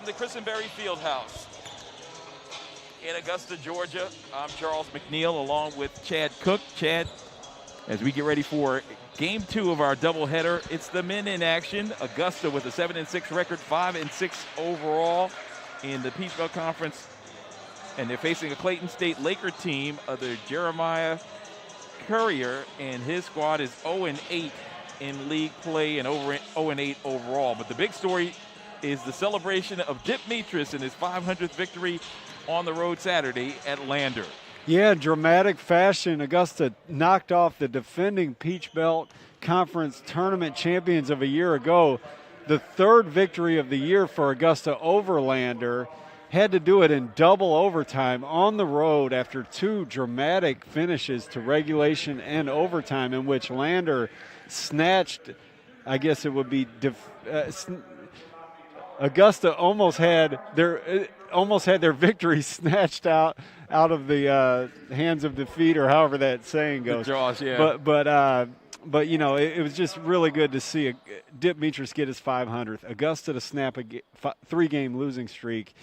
from the Christenberry Fieldhouse in Augusta, Georgia. I'm Charles McNeil along with Chad Cook. Chad, as we get ready for game 2 of our doubleheader, it's the men in action. Augusta with a 7-6 record, 5-6 overall in the Peach Belt Conference. And they're facing a Clayton State Laker team of the Jeremiah Courier, and his squad is 0-8 in league play and over 0-8 overall. But the big story is the celebration of Dip Mitras in his 500th victory on the road Saturday at Lander. Yeah, dramatic fashion. Augusta knocked off the defending Peach Belt Conference tournament champions of a year ago. The third victory of the year for Augusta over Lander. Had to do it in double overtime on the road after 2 dramatic finishes to regulation and overtime, in which Lander snatched, I guess it would be, Augusta almost had their victory snatched out of the hands of defeat, or however that saying goes. The jaws, yeah. But you know, it was just really good to see Dip Mitras get his 500th. Augusta to snap a 3-game losing streak.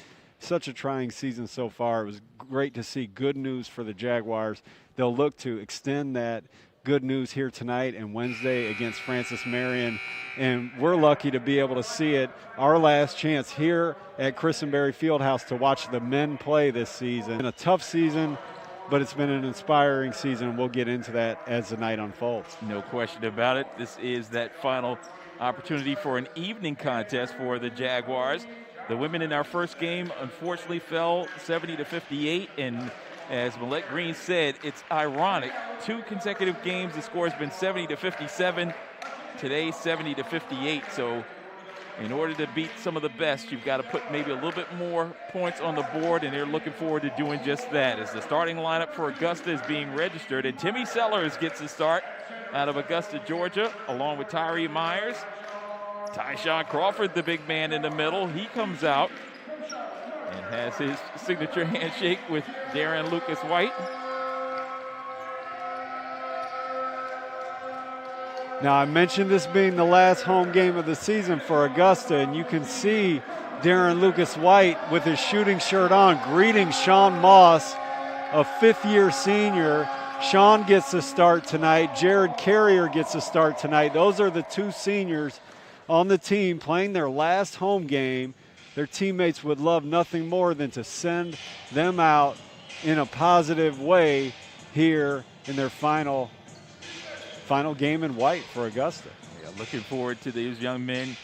Such a trying season so far. It was great to see good news for the Jaguars. They'll look to extend that good news here tonight and Wednesday against Francis Marion. And we're lucky to be able to see it. Our last chance here at Christenberry Fieldhouse to watch the men play this season. It's been a tough season, but it's been an inspiring season. We'll get into that as the night unfolds. No question about it. This is that final opportunity for an evening contest for the Jaguars. The women in our first game unfortunately fell 70-58, and as Millette Green said, it's ironic. 2 consecutive games, the score has been 70-57. Today, 70-58. So in order to beat some of the best, you've got to put maybe a little bit more points on the board, and they're looking forward to doing just that. As the starting lineup for Augusta is being registered, and Timmy Sellers gets the start out of Augusta, Georgia, along with Tyree Myers. Tyshawn Crawford, the big man in the middle, he comes out and has his signature handshake with Darren Lucas White. Now, I mentioned this being the last home game of the season for Augusta, and you can see Darren Lucas White with his shooting shirt on greeting Sean Moss, a 5th-year senior. Sean gets a start tonight. Jared Carrier gets a start tonight. Those are the 2 seniors on the team playing their last home game. Their teammates would love nothing more than to send them out in a positive way here in their final game in white for Augusta. Yeah, looking forward to these young men.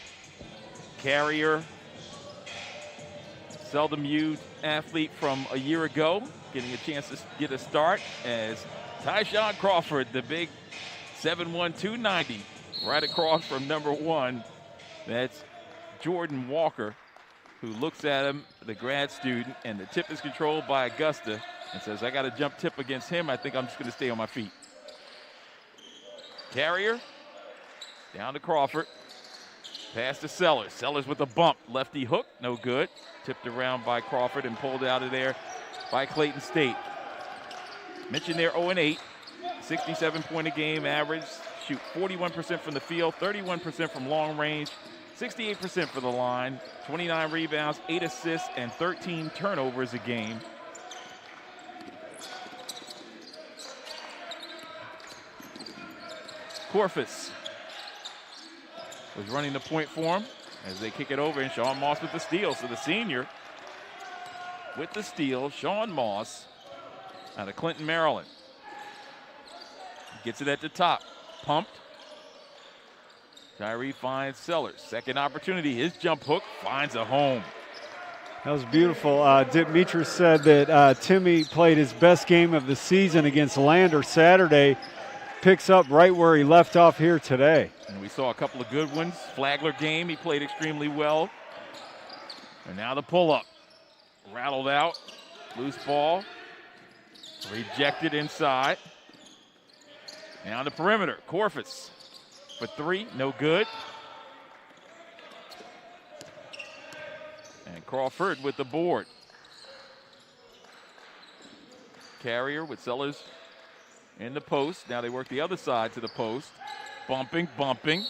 Carrier, seldom used athlete from a year ago, getting a chance to get a start, as Tyshawn Crawford, the big 7'1", 290, right across from number 1. That's Jordan Walker, who looks at him, the grad student, and the tip is controlled by Augusta, and says, I got a jump tip against him. I think I'm just going to stay on my feet. Carrier, down to Crawford. Pass to Sellers. Sellers with a bump. Lefty hook, no good. Tipped around by Crawford and pulled out of there by Clayton State. Mentioned they're 0-8, 67-point-a-game average. Shoot 41% from the field, 31% from long range, 68% for the line, 29 rebounds, 8 assists, and 13 turnovers a game. Corfus was running the point for him as they kick it over, and Sean Moss with the steal. So the senior with the steal, Sean Moss out of Clinton, Maryland. Gets it at the top. Pumped. Tyree finds Sellers. Second opportunity. His jump hook finds a home. That was beautiful. Dip Mitras said that Timmy played his best game of the season against Lander Saturday. Picks up right where he left off here today. And we saw a couple of good ones. Flagler game, he played extremely well. And now the pull-up. Rattled out. Loose ball. Rejected inside. Now on the perimeter, Corfus for 3, no good. And Crawford with the board. Carrier with Sellers in the post. Now they work the other side to the post. Bumping. And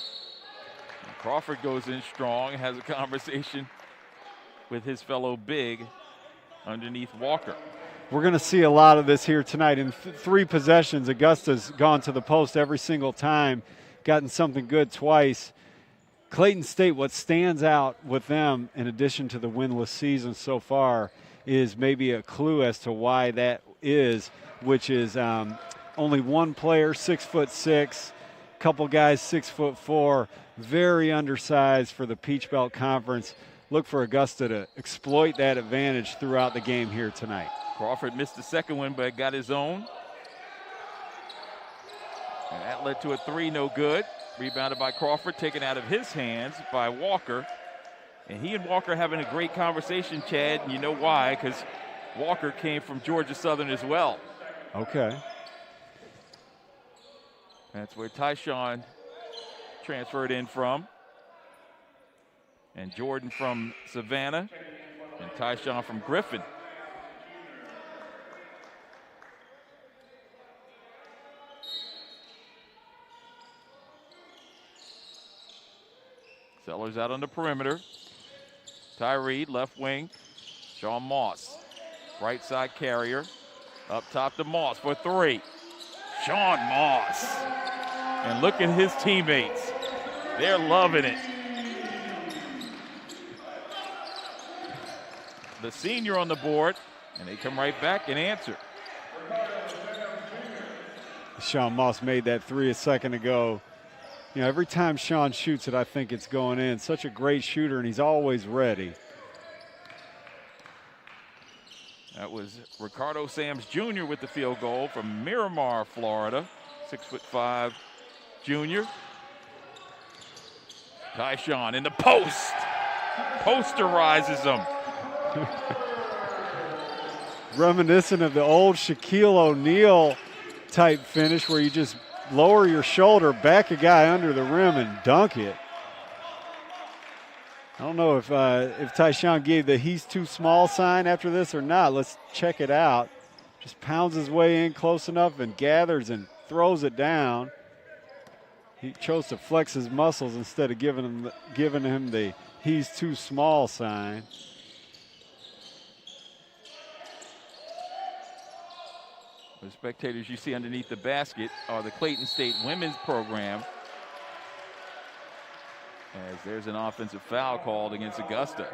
Crawford goes in strong, has a conversation with his fellow big underneath Walker. We're going to see a lot of this here tonight. In 3 possessions, Augusta's gone to the post every single time, gotten something good twice. Clayton State, what stands out with them, in addition to the winless season so far, is maybe a clue as to why that is, which is only one player, 6'6", couple guys 6'4", very undersized for the Peach Belt Conference. Look for Augusta to exploit that advantage throughout the game here tonight. Crawford missed the second one, but got his own. And that led to a 3, no good. Rebounded by Crawford, taken out of his hands by Walker. And he and Walker having a great conversation, Chad, and you know why, because Walker came from Georgia Southern as well. Okay. That's where Tyshawn transferred in from. And Jordan from Savannah, and Tyshawn from Griffin. Sellers out on the perimeter. Tyree, left wing. Sean Moss, right side carrier. Up top to Moss for 3. Sean Moss. And look at his teammates. They're loving it. The senior on the board, and they come right back and answer. Sean Moss made that 3 a second ago. You know, every time Sean shoots it, I think it's going in. Such a great shooter, and he's always ready. That was Ricardo Sams Jr. with the field goal from Miramar, Florida. 6'5" junior. Tyshawn in the post. Posterizes him. Reminiscent of the old Shaquille O'Neal type finish where you just lower your shoulder, back a guy under the rim, and dunk it. I don't know if Tyshawn gave the "he's too small" sign after this or not. Let's check it out. Just pounds his way in close enough and gathers and throws it down. He chose to flex his muscles instead of giving him the "he's too small" sign. The spectators you see underneath the basket are the Clayton State women's program. As there's an offensive foul called against Augusta.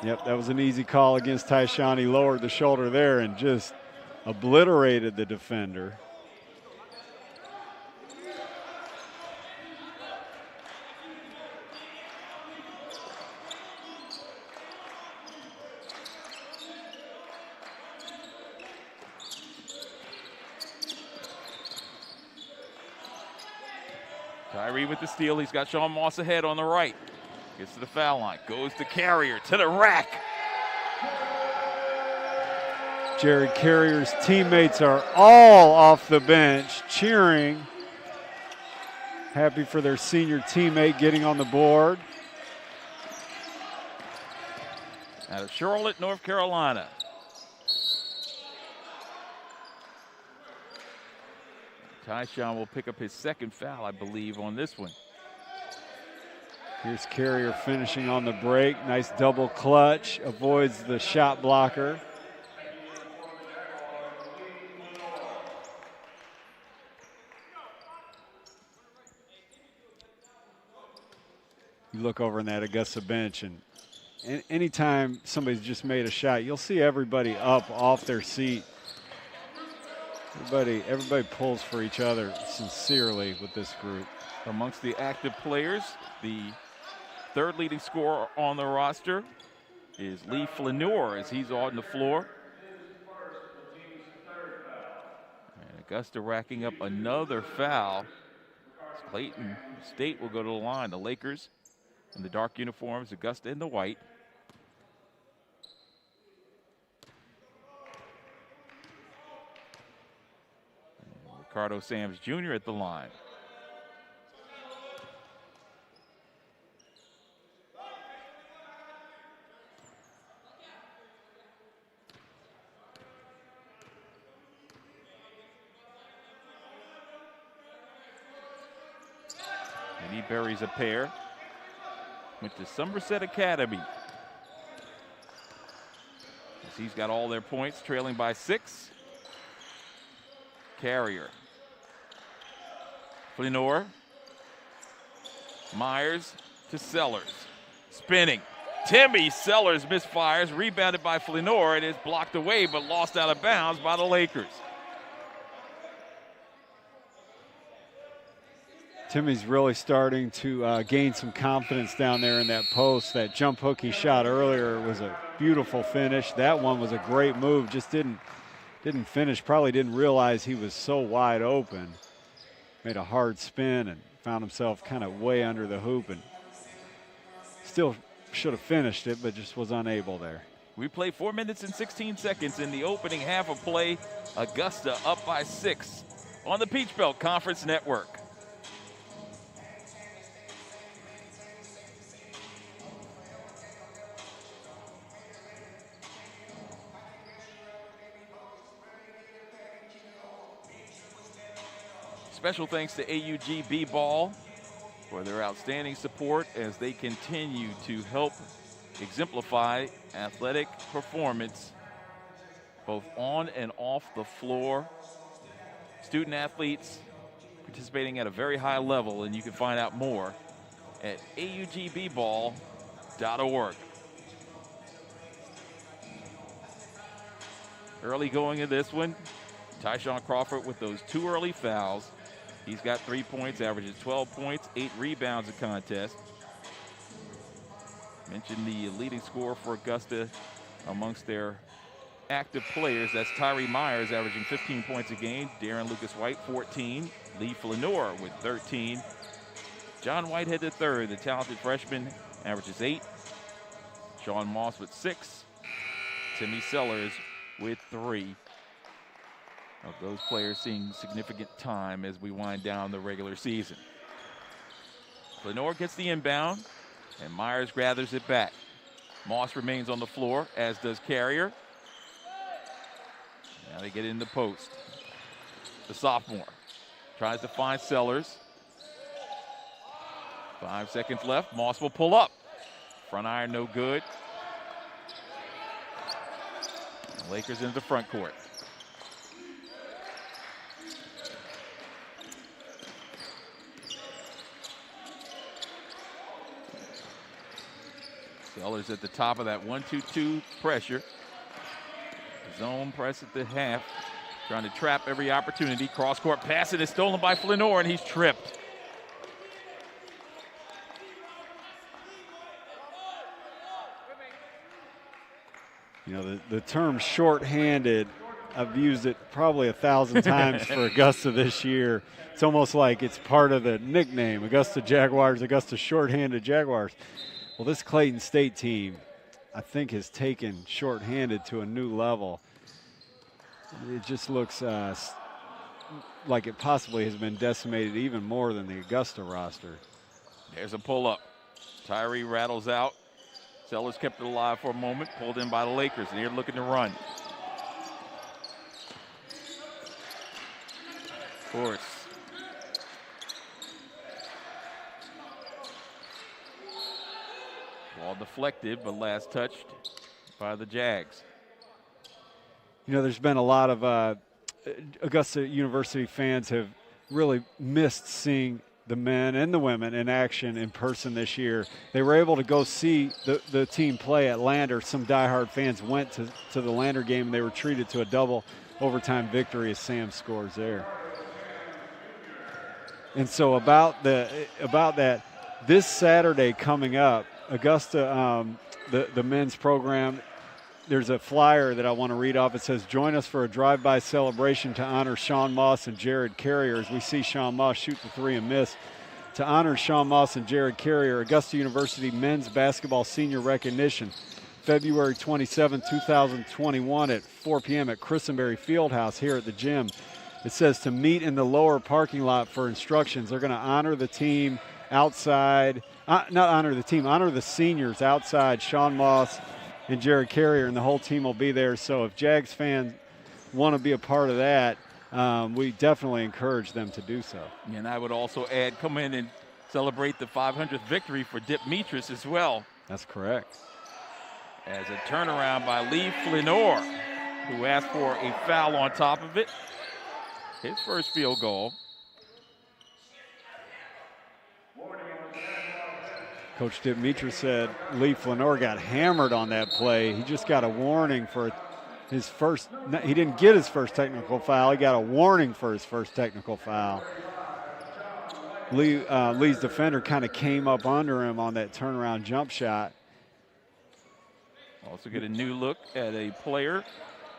Yep, that was an easy call against Tyshawn. He lowered the shoulder there and just obliterated the defender. Tyree with the steal. He's got Sean Moss ahead on the right. Gets to the foul line. Goes to Carrier to the rack. Jared Carrier's teammates are all off the bench cheering. Happy for their senior teammate getting on the board. Out of Charlotte, North Carolina. Tyshawn will pick up his second foul, I believe, on this one. Here's Carrier finishing on the break. Nice double clutch. Avoids the shot blocker. You look over in that Augusta bench, and anytime somebody's just made a shot, you'll see everybody up off their seat. Everybody pulls for each other sincerely with this group. Amongst the active players, the third leading scorer on the roster is Lee Flaneur as he's on the floor. And Augusta racking up another foul. Clayton State will go to the line. The Lakers in the dark uniforms, Augusta in the white. Ricardo Sams Jr. at the line. And he buries a pair. Went to Somerset Academy. He's got all their points, trailing by 6. Carrier. Flenor. Myers to Sellers. Spinning. Timmy Sellers misfires, rebounded by Flenor. It is blocked away but lost out of bounds by the Lakers. Timmy's really starting to gain some confidence down there in that post. That jump hook he shot earlier was a beautiful finish. That one was a great move, just didn't finish. Probably didn't realize he was so wide open. Made a hard spin and found himself kind of way under the hoop and still should have finished it, but just was unable there. We play 4 minutes and 16 seconds in the opening half of play. Augusta up by 6 on the Peach Belt Conference Network. Special thanks to AUG B-Ball for their outstanding support as they continue to help exemplify athletic performance both on and off the floor. Student athletes participating at a very high level, and you can find out more at augball.org. Early going in this one, Tyshawn Crawford with those 2 early fouls. He's got 3 points, averages 12 points, 8 rebounds a contest. Mentioned the leading scorer for Augusta amongst their active players. That's Tyree Myers, averaging 15 points a game. Darren Lucas White, 14. Lee Flenor with 13. John Whitehead III, the talented freshman, averages 8. Sean Moss with 6. Timmy Sellers with 3. Of those players seeing significant time as we wind down the regular season. Flenor gets the inbound, and Myers gathers it back. Moss remains on the floor, as does Carrier. Now they get in the post. The sophomore tries to find Sellers. 5 seconds left. Moss will pull up. Front iron no good. The Lakers into the front court. Sellers at the top of that 1-2-2 pressure. Zone press at the half. Trying to trap every opportunity. Cross-court pass, and is stolen by Flenor, and he's tripped. You know, the term shorthanded, I've used it probably 1,000 times for Augusta this year. It's almost like it's part of the nickname, Augusta Jaguars, Augusta shorthanded Jaguars. Well, this Clayton State team, I think, has taken shorthanded to a new level. It just looks like it possibly has been decimated even more than the Augusta roster. There's a pull-up. Tyree rattles out. Sellers kept it alive for a moment, pulled in by the Lakers, and they're looking to run. Of course. Ball deflected, but last touched by the Jags. You know, there's been a lot of Augusta University fans have really missed seeing the men and the women in action in person this year. They were able to go see the team play at Lander. Some diehard fans went to the Lander game, and they were treated to a double overtime victory as Sam scores there. And so about that, this Saturday coming up, Augusta, the men's program, there's a flyer that I want to read off. It says, join us for a drive-by celebration to honor Sean Moss and Jared Carrier. As we see Sean Moss shoot the 3 and miss. To honor Sean Moss and Jared Carrier, Augusta University men's basketball senior recognition, February 27, 2021 at 4 p.m. at Christenberry Fieldhouse here at the gym. It says to meet in the lower parking lot for instructions. They're going to honor the team outside. Honor the seniors outside, Sean Moss and Jared Carrier, and the whole team will be there. So if Jags fans want to be a part of that, we definitely encourage them to do so. And I would also add, come in and celebrate the 500th victory for Dip Mitris as well. That's correct. as a turnaround by Lee Flanor, who asked for a foul on top of it. His first field goal. Coach Dimitri said Lee Flanor got hammered on that play. He just got a warning for his first. He didn't get his first technical foul. He got a warning for his first technical foul. Lee's defender kind of came up under him on that turnaround jump shot. Also get a new look at a player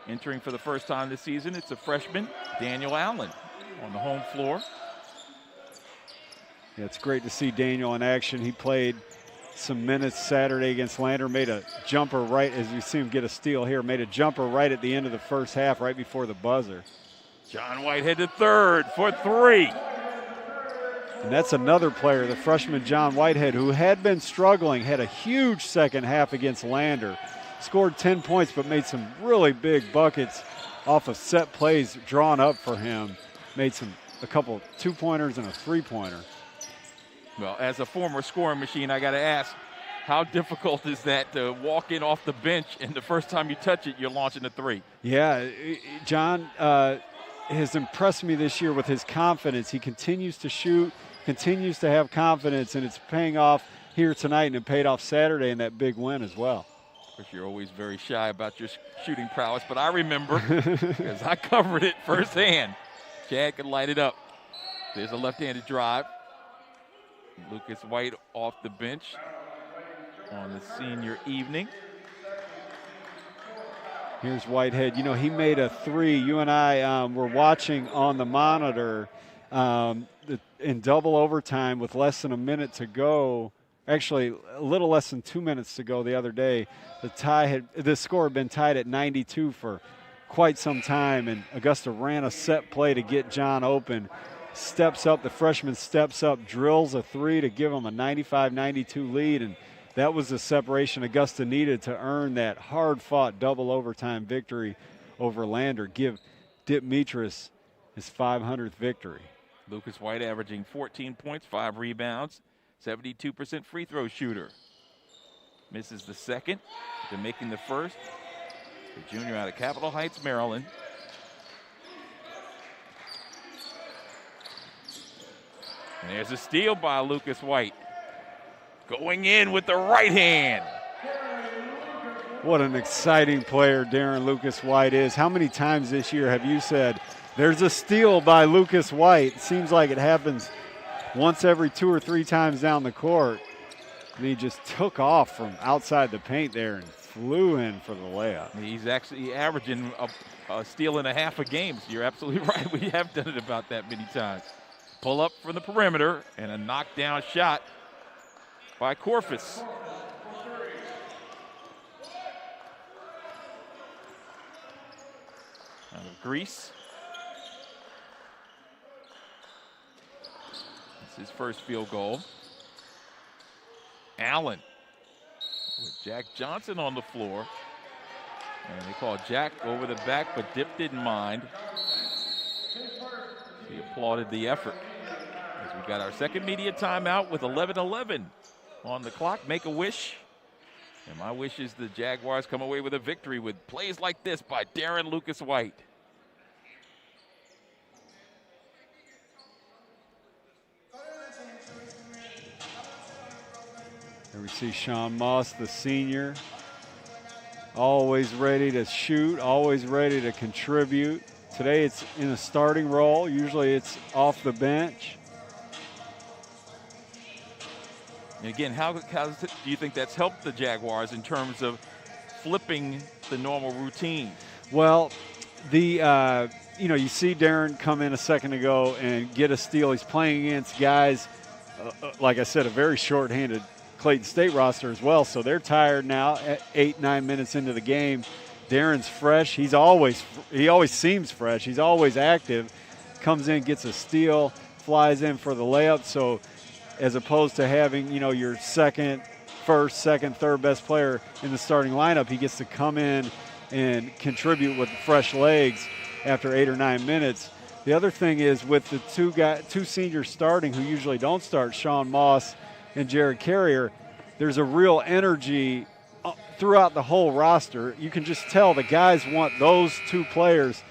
entering for the first time this season. It's a freshman, Daniel Allen, on the home floor. Yeah, it's great to see Daniel in action. He played some minutes Saturday against Lander, made a jumper right, as you see him get a steal here, made a jumper right at the end of the first half, right before the buzzer. John Whitehead to third for three. And that's another player, the freshman John Whitehead, who had been struggling, had a huge second half against Lander. Scored 10 points, but made some really big buckets off of set plays drawn up for him. Made a couple two-pointers and a three-pointer. Well, as a former scoring machine, I got to ask, how difficult is that to walk in off the bench and the first time you touch it, you're launching a three? Yeah, John has impressed me this year with his confidence. He continues to shoot, continues to have confidence, and it's paying off here tonight, and it paid off Saturday in that big win as well. Of course, you're always very shy about your shooting prowess, but I remember because I covered it firsthand. Chad could light it up. There's a left-handed drive. Lucas White off the bench on the senior evening. Here's Whitehead. You know, he made a three. You and I were watching on the monitor in double overtime with less than a minute to go. Actually, a little less than 2 minutes to go the other day. The score had been tied at 92 for quite some time, and Augusta ran a set play to get John open. Steps up, the freshman steps up, drills a three to give him a 95-92 lead, and that was the separation Augusta needed to earn that hard-fought double overtime victory over Lander. Give Dimitris his 500th victory. Lucas White averaging 14 points, 5 rebounds, 72% free throw shooter. Misses the second, to making the first. The junior out of Capitol Heights, Maryland. And there's a steal by Lucas White. Going in with the right hand. What an exciting player Darren Lucas White is. How many times this year have you said, there's a steal by Lucas White? It seems like it happens once every 2 or 3 times down the court. And he just took off from outside the paint there and flew in for the layup. He's actually averaging a steal and a half a game. So you're absolutely right. We have done it about that many times. Pull up from the perimeter and a knockdown shot by Corfus. Out of Greece. It's his first field goal. Allen with Jack Johnson on the floor. And they call Jack over the back, but Dip didn't mind. He applauded the effort. As we got our second media timeout with 11:11 on the clock. Make a wish. And my wish is the Jaguars come away with a victory with plays like this by Darren Lucas White. Here we see Sean Moss, the senior, always ready to shoot, always ready to contribute. Today it's in a starting role. Usually it's off the bench. And again, how do you think that's helped the Jaguars in terms of flipping the normal routine? Well, you see Darren come in a second ago and get a steal. He's playing against guys, like I said, a very short-handed Clayton State roster as well, so they're tired now at 8-9 minutes into the game. Darren's fresh. He always seems fresh. He's always active. Comes in, gets a steal, flies in for the layup. So as opposed to having, your first, second, third best player in the starting lineup, he gets to come in and contribute with fresh legs after 8 or 9 minutes. The other thing is with the two seniors starting who usually don't start, Sean Moss and Jared Carrier, there's a real energy throughout the whole roster. You can just tell the guys want those two players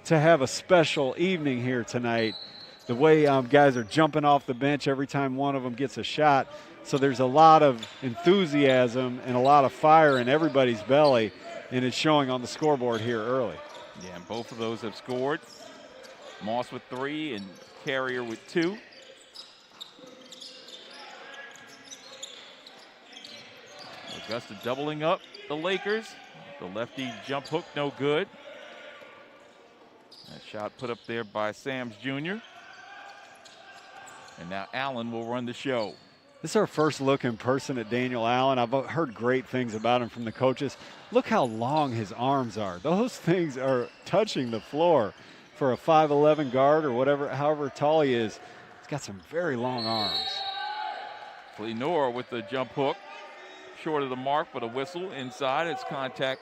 to have a special evening here tonight. The way guys are jumping off the bench every time one of them gets a shot. So there's a lot of enthusiasm and a lot of fire in everybody's belly, and it's showing on the scoreboard here early. Yeah, and both of those have scored. Moss with 3 and Carrier with 2. Augusta doubling up the Lakers. The lefty jump hook, no good. That shot put up there by Sams Jr. And now Allen will run the show. This is our first look in person at Daniel Allen. I've heard great things about him from the coaches. Look how long his arms are. Those things are touching the floor for a 5'11" guard or whatever, however tall he is. He's got some very long arms. Flenor with the jump hook. Short of the mark, but a whistle inside. Its contact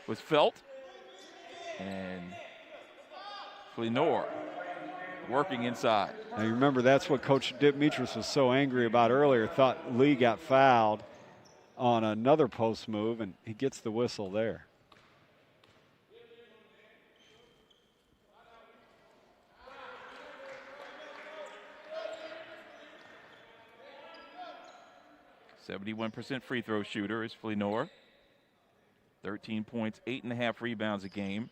was felt. And Flenor working inside. Now you remember that's what Coach Demetris was so angry about earlier. Thought Lee got fouled on another post move, and he gets the whistle there. .71% free throw shooter is Flenor. 13 points, 8.5 rebounds a game.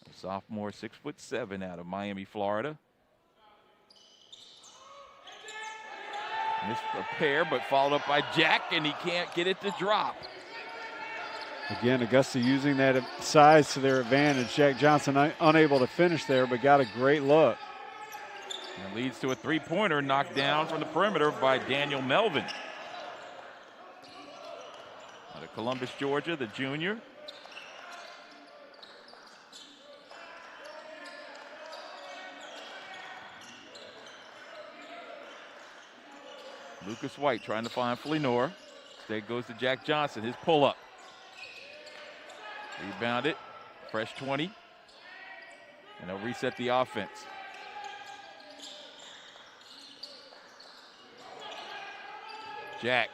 A sophomore, 6'7" out of Miami, Florida. Missed a pair, but followed up by Jack, and he can't get it to drop. Again, Augusta using that size to their advantage. Jack Johnson unable to finish there, but got a great look. And it leads to a three-pointer knocked down from the perimeter by Daniel Melvin. Out of Columbus, Georgia, the junior. Lucas White trying to find Flenor. Instead goes to Jack Johnson, his pull-up. Rebounded, fresh 20. And they'll reset the offense. Jack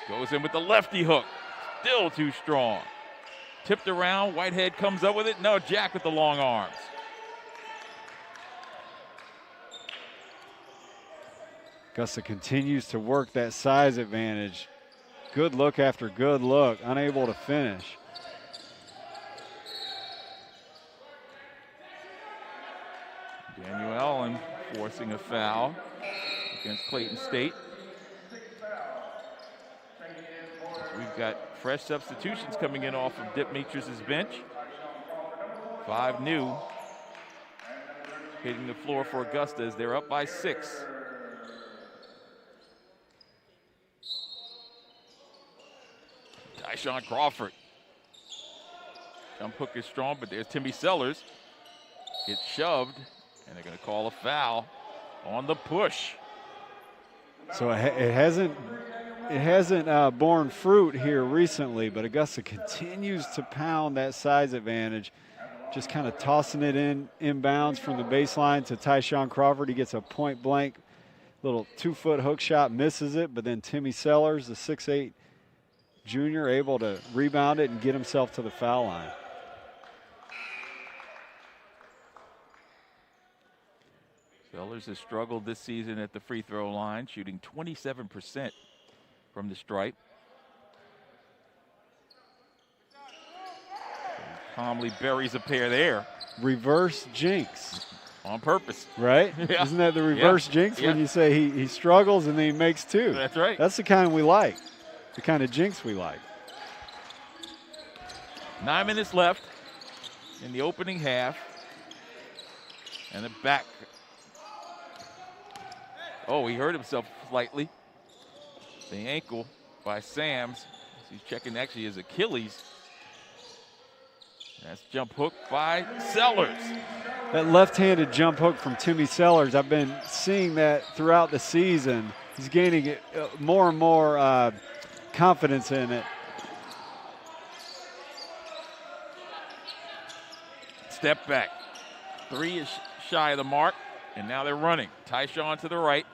goes in with the lefty hook. Still too strong. Tipped around, Whitehead comes up with it. No, Jack with the long arms. Augusta continues to work that size advantage. Good look after good look, unable to finish. Daniel Allen forcing a foul against Clayton State. We've got fresh substitutions coming in off of Demetris' bench. 5 new hitting the floor for Augusta as they're up by 6. Tyshawn Crawford. Jump hook is strong, but there's Timmy Sellers. Gets shoved, and they're going to call a foul on the push. So it hasn't borne fruit here recently, but Augusta continues to pound that size advantage, just kind of tossing it inbounds from the baseline to Tyshawn Crawford. He gets a point-blank little 2-foot hook shot, misses it, but then Timmy Sellers, the 6'8" junior, able to rebound it and get himself to the foul line. Sellers has struggled this season at the free throw line, shooting 27% from the stripe. He calmly buries a pair there. Reverse jinx. On purpose. Right? Yeah. Isn't that the reverse jinx when you say he struggles and then he makes 2? That's right. That's the kind we like, the kind of jinx we like. 9 minutes left in the opening half. And the back. Oh, he hurt himself slightly. The ankle by Sams. He's checking actually his Achilles. That's jump hook by Sellers. That left-handed jump hook from Timmy Sellers, I've been seeing that throughout the season. He's gaining more and more confidence in it. Step back. 3 is shy of the mark, and now they're running. Tyshawn to the right.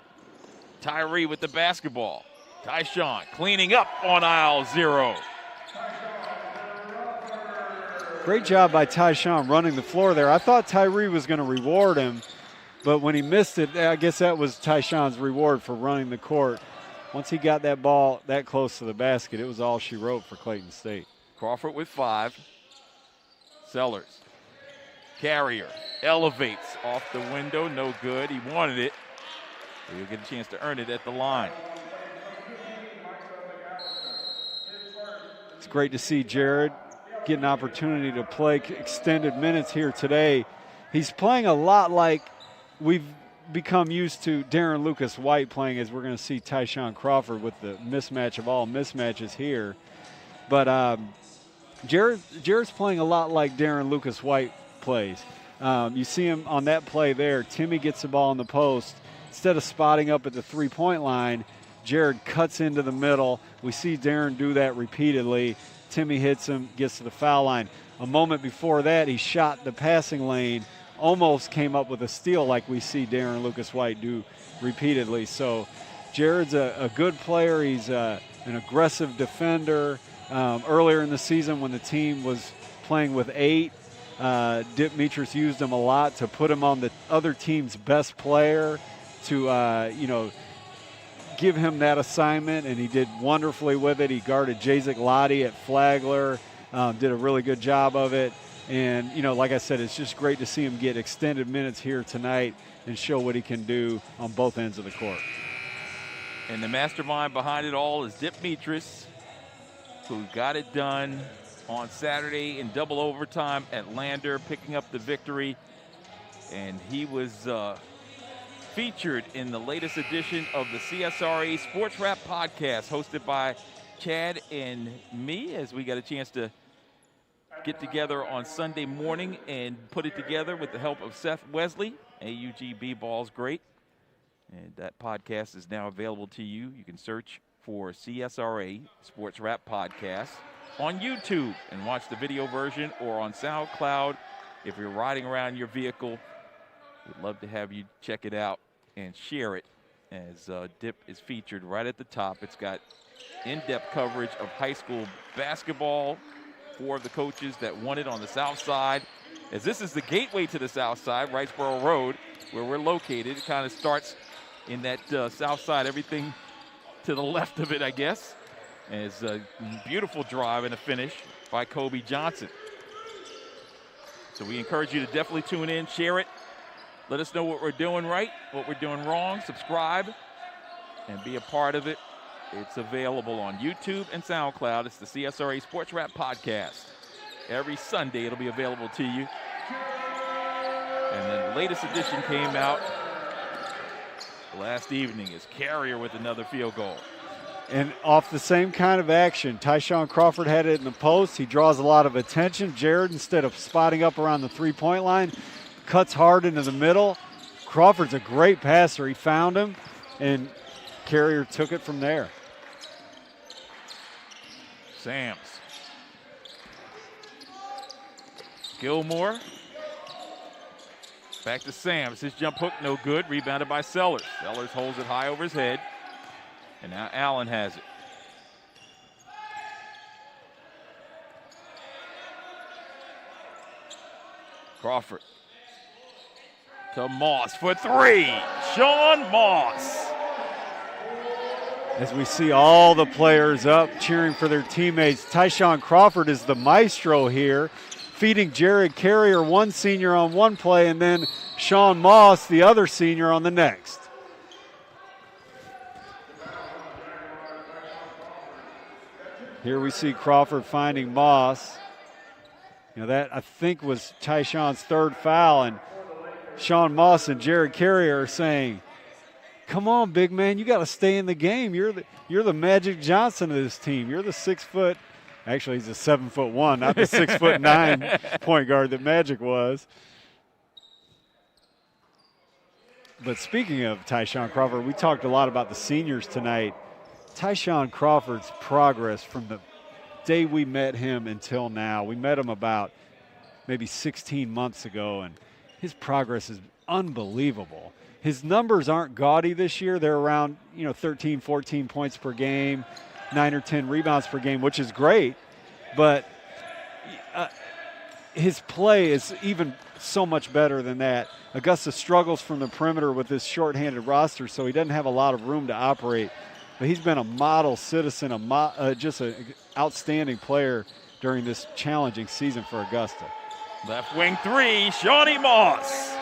Tyree with the basketball. Tyshawn cleaning up on aisle 0. Great job by Tyshawn running the floor there. I thought Tyree was going to reward him, but when he missed it, I guess that was Tyshawn's reward for running the court. Once he got that ball that close to the basket, it was all she wrote for Clayton State. Crawford with 5. Sellers. Carrier elevates off the window, no good. He wanted it. He'll get a chance to earn it at the line. It's great to see Jared get an opportunity to play extended minutes here today. He's playing a lot like we've become used to Darren Lucas White playing, as we're going to see Tyshawn Crawford with the mismatch of all mismatches here. But Jared's playing a lot like Darren Lucas White plays. You see him on that play there. Timmy gets the ball in the post. Instead of spotting up at the three-point line, Jared cuts into the middle. We see Darren do that repeatedly. Timmy hits him, gets to the foul line. A moment before that, he shot the passing lane, almost came up with a steal like we see Darren Lucas White do repeatedly. So Jared's a good player. He's an aggressive defender. Earlier in the season when the team was playing with 8, Dip Mitras used him a lot to put him on the other team's best player to, give him that assignment, and he did wonderfully with it. He guarded Jacek Lottie at Flagler, did a really good job of it. And, like I said, it's just great to see him get extended minutes here tonight and show what he can do on both ends of the court. And the mastermind behind it all is Dip Mitras, who got it done on Saturday in double overtime at Lander, picking up the victory. And he was featured in the latest edition of the CSRA Sports Wrap podcast, hosted by Chad and me, as we got a chance to get together on Sunday morning and put it together with the help of Seth Wesley. AUGB Ball's great. And that podcast is now available to you. You can search for CSRA Sports Wrap Podcast on YouTube and watch the video version, or on SoundCloud if you're riding around your vehicle. We'd love to have you check it out and share it, as Dip is featured right at the top. It's got in-depth coverage of high school basketball for the coaches that won it on the South Side, as this is the gateway to the South Side, Wrightsboro Road, where we're located. It kind of starts in that South Side, everything to the left of it, I guess. And it's a beautiful drive and a finish by Kobe Johnson. So we encourage you to definitely tune in, share it. Let us know what we're doing right, what we're doing wrong. Subscribe and be a part of it. It's available on YouTube and SoundCloud. It's the CSRA Sports Wrap Podcast. Every Sunday it'll be available to you. And the latest edition came out last evening as Carrier with another field goal. And off the same kind of action, Tyshawn Crawford had it in the post. He draws a lot of attention. Jared, instead of spotting up around the three-point line, cuts hard into the middle. Crawford's a great passer. He found him, and Carrier took it from there. Sams. Gilmore. Back to Sams. His jump hook no good. Rebounded by Sellers. Sellers holds it high over his head. And now Allen has it. Crawford to Moss for 3. Sean Moss. As we see all the players up cheering for their teammates, Tyshawn Crawford is the maestro here, feeding Jared Carrier, one senior, on one play, and then Sean Moss, the other senior, on the next. Here we see Crawford finding Moss. That, I think, was Tyshawn's third foul, and Sean Moss and Jared Carrier are saying, come on, big man, you got to stay in the game. You're the Magic Johnson of this team. You're the 6 foot, actually he's a 7'1", not the 6'9" point guard that Magic was. But speaking of Tyshawn Crawford, we talked a lot about the seniors tonight. Tyshawn Crawford's progress from the day we met him until now. We met him about maybe 16 months ago, and his progress is unbelievable. his numbers aren't gaudy this year. They're around 13, 14 points per game, 9 or 10 rebounds per game, which is great. But his play is even so much better than that. Augusta struggles from the perimeter with this shorthanded roster, so he doesn't have a lot of room to operate. But he's been a model citizen, just an outstanding player during this challenging season for Augusta. Left wing three, Shawnee Moss.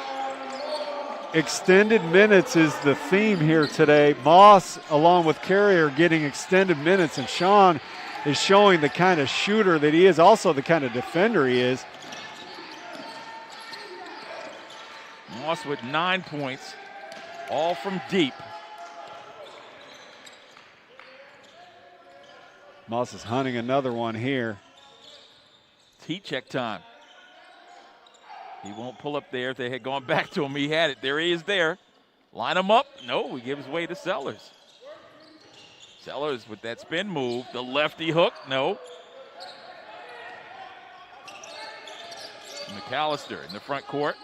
Extended minutes is the theme here today. Moss, along with Carrier, getting extended minutes, and Sean is showing the kind of shooter that he is, also the kind of defender he is. Moss with 9 points, all from deep. Moss is hunting another one here. It's heat check time. He won't pull up there. If they had gone back to him, he had it. There he is there. Line him up. No, he gives way to Sellers. Sellers with that spin move. The lefty hook. No. McAllister in the front court.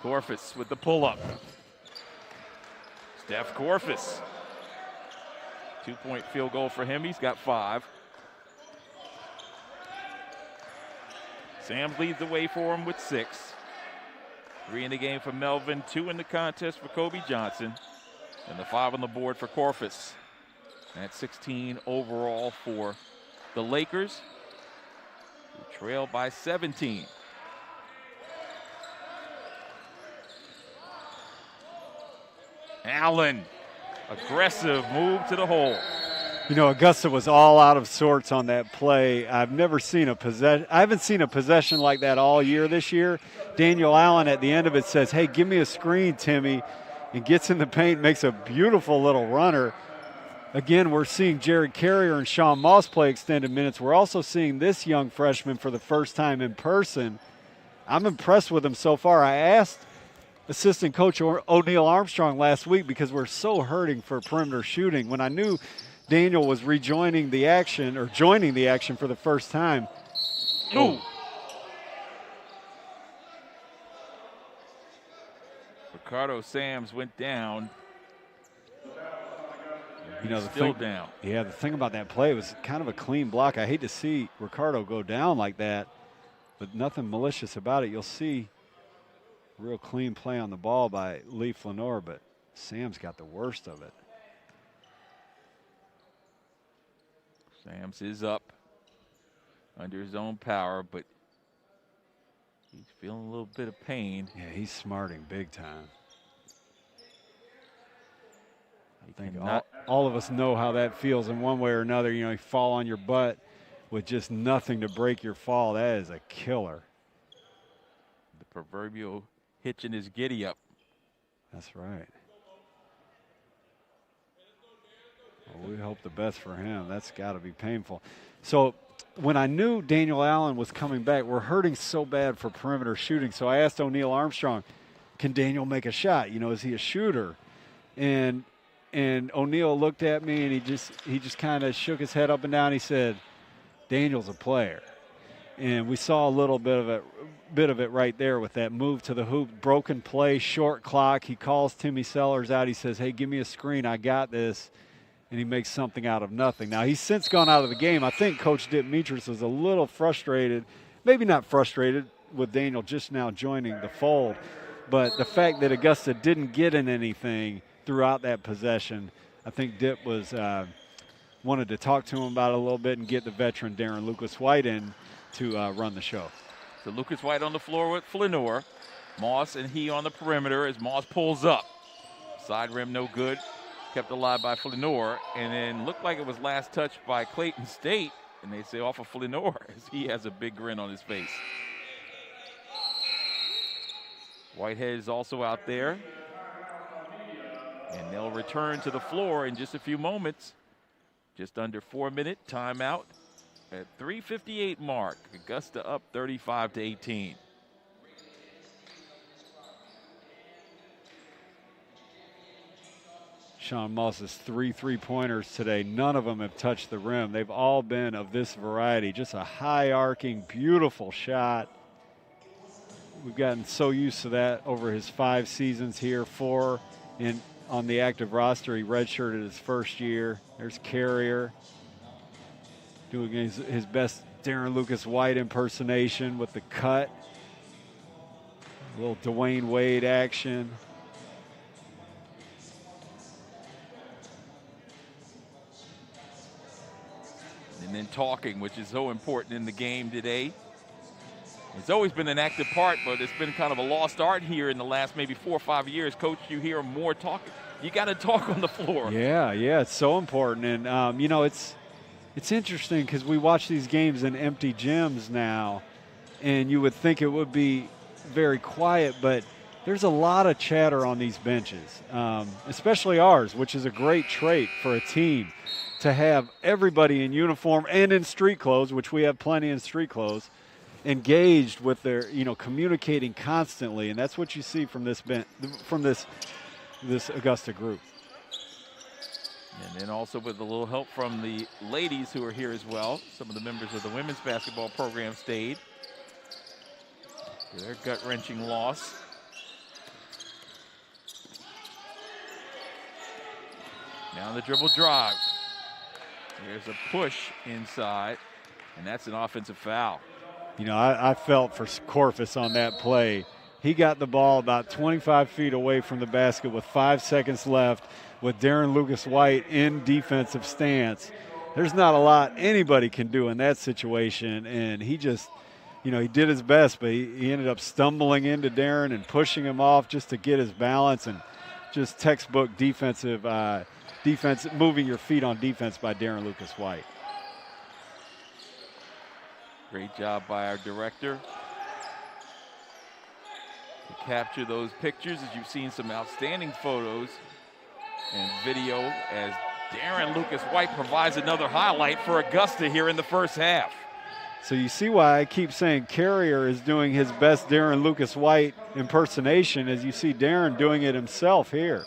Korfus with the pull-up. Steph Korfus. 2-point field goal for him. He's got 5. Sams leads the way for him with 6. 3 in the game for Melvin, 2 in the contest for Kobe Johnson, and the 5 on the board for Korfus. That's 16 overall for the Lakers, who trail by 17. Allen, aggressive move to the hole. Augusta was all out of sorts on that play. I haven't seen a possession like that all year this year. Daniel Allen at the end of it says, "Hey, give me a screen, Timmy," and gets in the paint, makes a beautiful little runner. Again, we're seeing Jared Carrier and Sean Moss play extended minutes. We're also seeing this young freshman for the first time in person. I'm impressed with him so far. I asked assistant coach O'Neal Armstrong last week because we're so hurting for perimeter shooting. When I knew Daniel was joining the action for the first time. Ooh. Ricardo Sams went down. Down. Yeah, the thing about that play was kind of a clean block. I hate to see Ricardo go down like that, but nothing malicious about it. You'll see real clean play on the ball by Lee Flanor, but Sam's got the worst of it. Sams is up under his own power, but he's feeling a little bit of pain. Yeah, he's smarting big time. I think all of us know how that feels in one way or another. You fall on your butt with just nothing to break your fall. That is a killer. The proverbial hitch in his giddy up. That's right. Well, we hope the best for him. That's got to be painful. So when I knew Daniel Allen was coming back, we're hurting so bad for perimeter shooting. So I asked O'Neal Armstrong, can Daniel make a shot? Is he a shooter? And O'Neal looked at me and he just kind of shook his head up and down. He said, Daniel's a player. And we saw a little bit of it right there with that move to the hoop, broken play, short clock. He calls Timmy Sellers out. He says, "Hey, give me a screen. I got this." And he makes something out of nothing. Now, he's since gone out of the game. I think Coach Dimitris was a little frustrated, maybe not frustrated with Daniel just now joining the fold, but the fact that Augusta didn't get in anything throughout that possession, I think Dip was wanted to talk to him about it a little bit and get the veteran Darren Lucas White in to run the show. So Lucas White on the floor with Flanor. Moss and he on the perimeter as Moss pulls up. Side rim no good. Kept alive by Flanor, and then looked like it was last touched by Clayton State, and they say off of Flanor as he has a big grin on his face. Whitehead is also out there, and they'll return to the floor in just a few moments. Just under 4-minute timeout at 3:58 mark. Augusta up 35-18. Sean Moss's 3 3-pointers today, none of them have touched the rim. They've all been of this variety. Just a high-arcing, beautiful shot. we've gotten so used to that over his 5 seasons here, 4 on the active roster. He redshirted his first year. There's Carrier doing his best Darren Lucas White impersonation with the cut. A little Dwayne Wade action. And then talking, which is so important in the game today. It's always been an active part, but it's been kind of a lost art here in the last maybe 4 or 5 years. Coach, you hear more talking. You got to talk on the floor. Yeah, it's so important. And, you know, it's interesting because we watch these games in empty gyms now, and you would think it would be very quiet, but there's a lot of chatter on these benches, especially ours, which is a great trait for a team to have everybody in uniform and in street clothes, which we have plenty in street clothes, engaged with their, communicating constantly, and that's what you see from this Augusta group. And then also with a little help from the ladies who are here as well. Some of the members of the women's basketball program stayed. Their gut-wrenching loss. Now the dribble drive. There's a push inside, and that's an offensive foul. I felt for Corfus on that play. He got the ball about 25 feet away from the basket with 5 seconds left with Darren Lucas White in defensive stance. There's not a lot anybody can do in that situation, and he just, he did his best, but he ended up stumbling into Darren and pushing him off just to get his balance, and just textbook defense, moving your feet on defense by Darren Lucas White. Great job by our director to capture those pictures, as you've seen some outstanding photos and video as Darren Lucas White provides another highlight for Augusta here in the first half. So you see why I keep saying Carrier is doing his best Darren Lucas White impersonation, as you see Darren doing it himself here.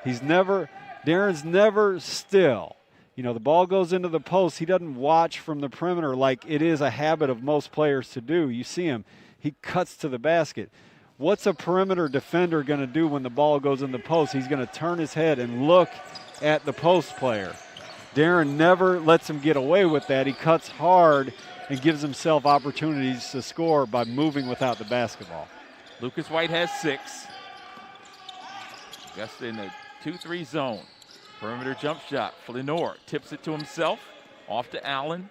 Darren's never still. The ball goes into the post. He doesn't watch from the perimeter like it is a habit of most players to do. You see him. He cuts to the basket. What's a perimeter defender going to do when the ball goes in the post? He's going to turn his head and look at the post player. Darren never lets him get away with that. He cuts hard and gives himself opportunities to score by moving without the basketball. Lucas White has 6. Augusta in the 2-3 zone. Perimeter jump shot. Flenor tips it to himself. Off to Allen.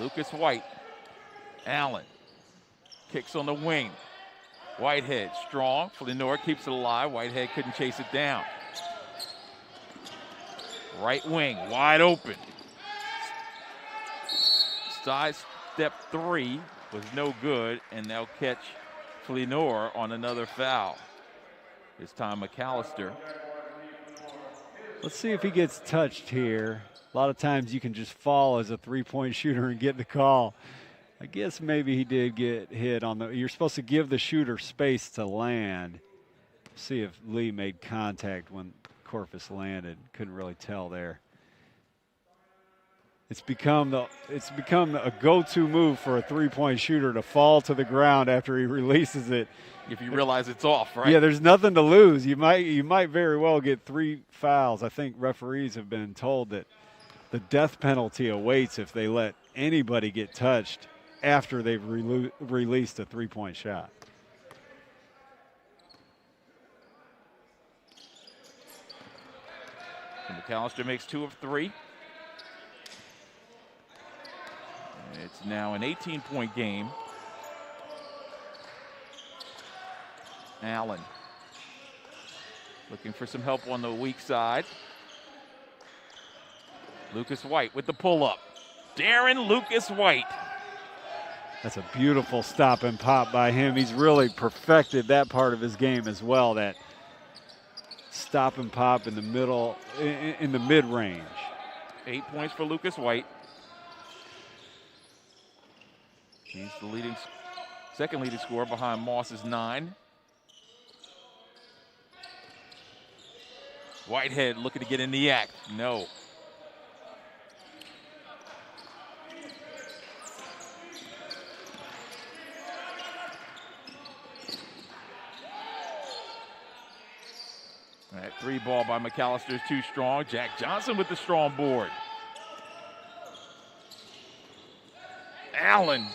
Lucas White. Allen. Kicks on the wing. Whitehead strong. Flenor keeps it alive. Whitehead couldn't chase it down. Right wing wide open. Side step 3 was no good, and they'll catch Flenor on another foul. This time McAllister. Let's see if he gets touched here. A lot of times you can just fall as a three-point shooter and get the call. I guess maybe he did get hit on the – you're supposed to give the shooter space to land. See if Lee made contact when Corfus landed. Couldn't really tell there. It's become a go-to move for a three-point shooter to fall to the ground after he releases it. If you realize it's off, right? Yeah, there's nothing to lose. You might very well get 3 fouls. I think referees have been told that the death penalty awaits if they let anybody get touched after they've released a three-point shot. And McAllister makes 2 of 3. It's now an 18-point game. Allen looking for some help on the weak side. Lucas White with the pull-up. Darren Lucas White. That's a beautiful stop and pop by him. He's really perfected that part of his game as well, that stop and pop in the middle, in the mid-range. 8 points for Lucas White. He's the second leading scorer behind Moss's 9. Whitehead looking to get in the act. No. Three ball by McAllister is too strong. Jack Johnson with the strong board. Allen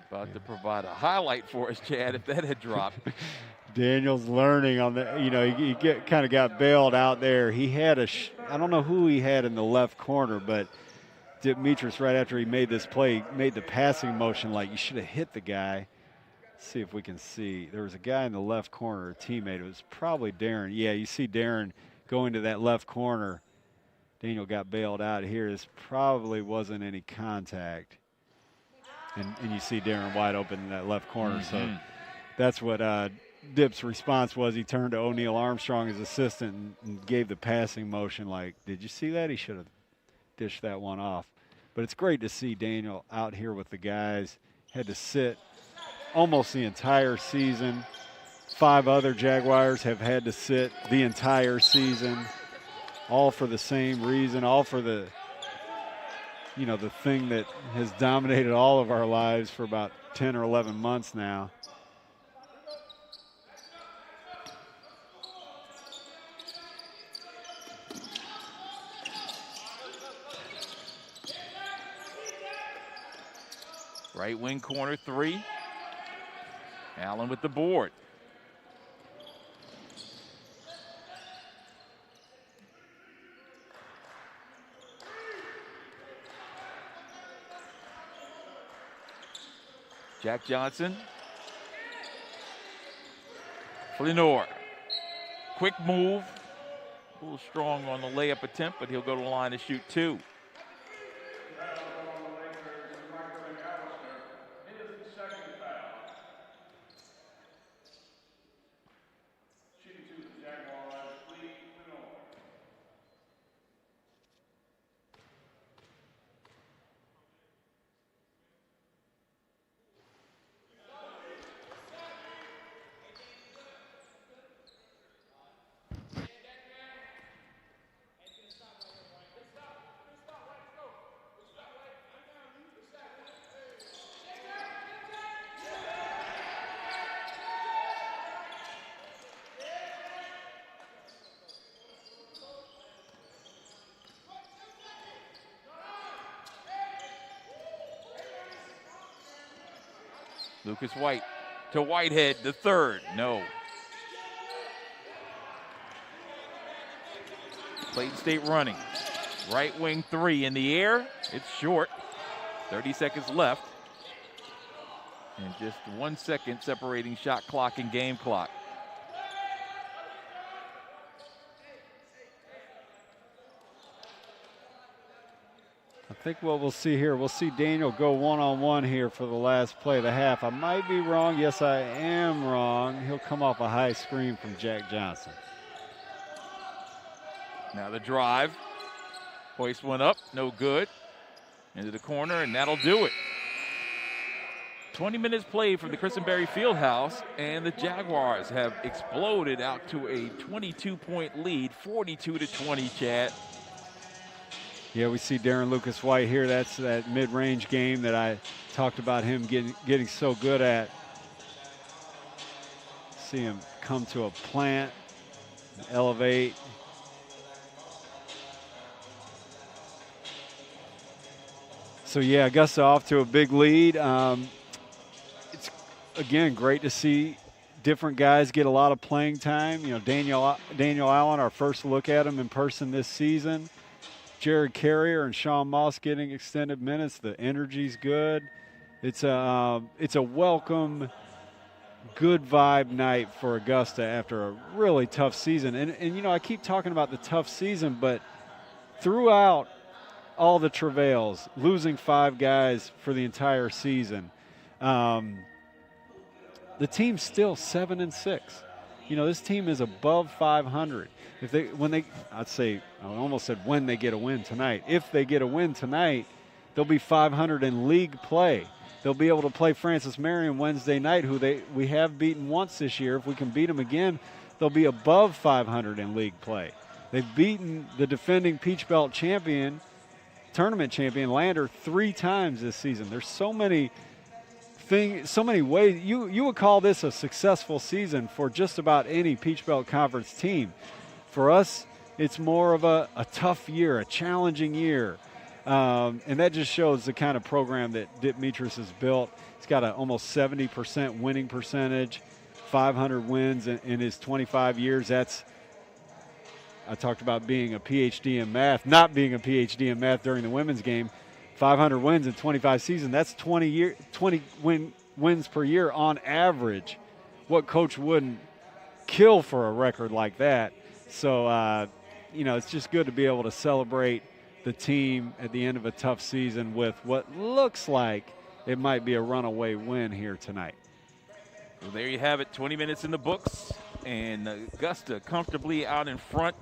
about to provide a highlight for us, Chad, if that had dropped. Daniel's learning on the, he kind of got bailed out there. He had I don't know who he had in the left corner, but Demetrius, right after he made this play, made the passing motion like you should have hit the guy. Let's see if we can see. There was a guy in the left corner, a teammate. It was probably Darren. Yeah, you see Darren going to that left corner. Daniel got bailed out here. This probably wasn't any contact. And you see Darren wide open in that left corner. So that's what Dip's response was. He turned to O'Neal Armstrong, his assistant, and gave the passing motion like, did you see that? He should have dished that one off. But it's great to see Daniel out here with the guys. Had to sit almost the entire season. 5 other Jaguars have had to sit the entire season, all for the same reason, all for the the thing that has dominated all of our lives for about 10 or 11 months now. Right wing corner 3. Allen with the board. Jack Johnson. Flenor. Quick move. A little strong on the layup attempt, but he'll go to the line to shoot 2. Lucas White to Whitehead, the third. No. Clayton State running. Right wing 3 in the air. It's short. 30 seconds left. And just 1 second separating shot clock and game clock. I think what we'll see here, we'll see Daniel go one-on-one here for the last play of the half. I might be wrong. Yes, I am wrong. He'll come off a high screen from Jack Johnson. Now the drive. Hoist one up, no good. Into the corner, and that'll do it. 20 minutes played from the Christenberry Fieldhouse, and the Jaguars have exploded out to a 22-point lead, 42-20, Chad. Yeah, we see Darren Lucas White here. That's that mid-range game that I talked about him getting so good at. See him come to a plant, elevate. So, yeah, Augusta off to a big lead. It's, again, great to see different guys get a lot of playing time. You know, Daniel Allen, our first look at him in person this season. Jared Carrier and Sean Moss getting extended minutes. The energy's good. It's a welcome, good vibe night for Augusta after a really tough season. And you know, I keep talking about the tough season, but throughout all the travails, losing 5 guys for the entire season, the team's still 7-6. You know, this team is above 500. I almost said when they get a win tonight. If they get a win tonight, they'll be 500 in league play. They'll be able to play Francis Marion Wednesday night, who we have beaten once this year. If we can beat them again, they'll be above 500 in league play. They've beaten the defending Peach Belt champion, tournament champion Lander 3 times this season. There's so many so many ways. You would call this a successful season for just about any Peach Belt Conference team. For us, it's more of a tough year, a challenging year. And that just shows the kind of program that Demetrius has built. He's got an almost 70% winning percentage, 500 wins in his 25 years. I talked about being a PhD in math, not being a PhD in math during the women's game. 500 wins in 25 seasons, that's 20 wins per year on average. What coach wouldn't kill for a record like that? So, it's just good to be able to celebrate the team at the end of a tough season with what looks like it might be a runaway win here tonight. Well, there you have it, 20 minutes in the books, and Augusta comfortably out in front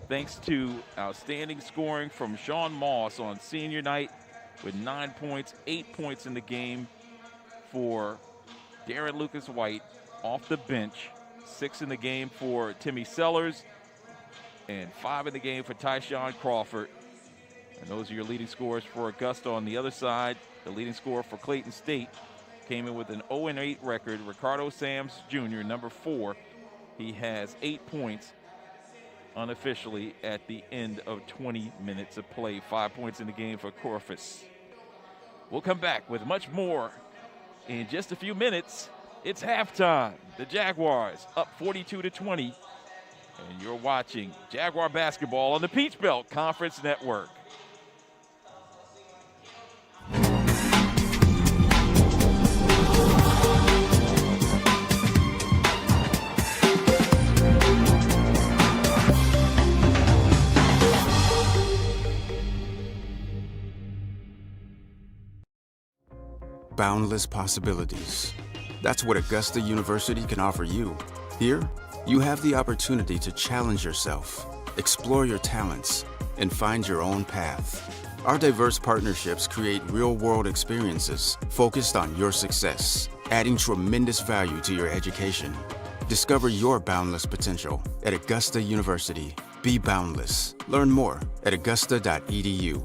thanks to outstanding scoring from Sean Moss on senior night with 9 points, 8 points in the game for Darren Lucas White off the bench, 6 in the game for Timmy Sellers, and 5 in the game for Tyshawn Crawford. And those are your leading scorers for Augusta. On the other side, the leading scorer for Clayton State came in with an 0-8 record. Ricardo Sams Jr., number 4. He has 8 points unofficially at the end of 20 minutes of play. 5 points in the game for Corfus. We'll come back with much more in just a few minutes. It's halftime. The Jaguars up 42-20. And you're watching Jaguar basketball on the Peach Belt Conference Network. Boundless possibilities. That's what Augusta University can offer you. Here, you have the opportunity to challenge yourself, explore your talents, and find your own path. Our diverse partnerships create real-world experiences focused on your success, adding tremendous value to your education. Discover your boundless potential at Augusta University. Be boundless. Learn more at augusta.edu/.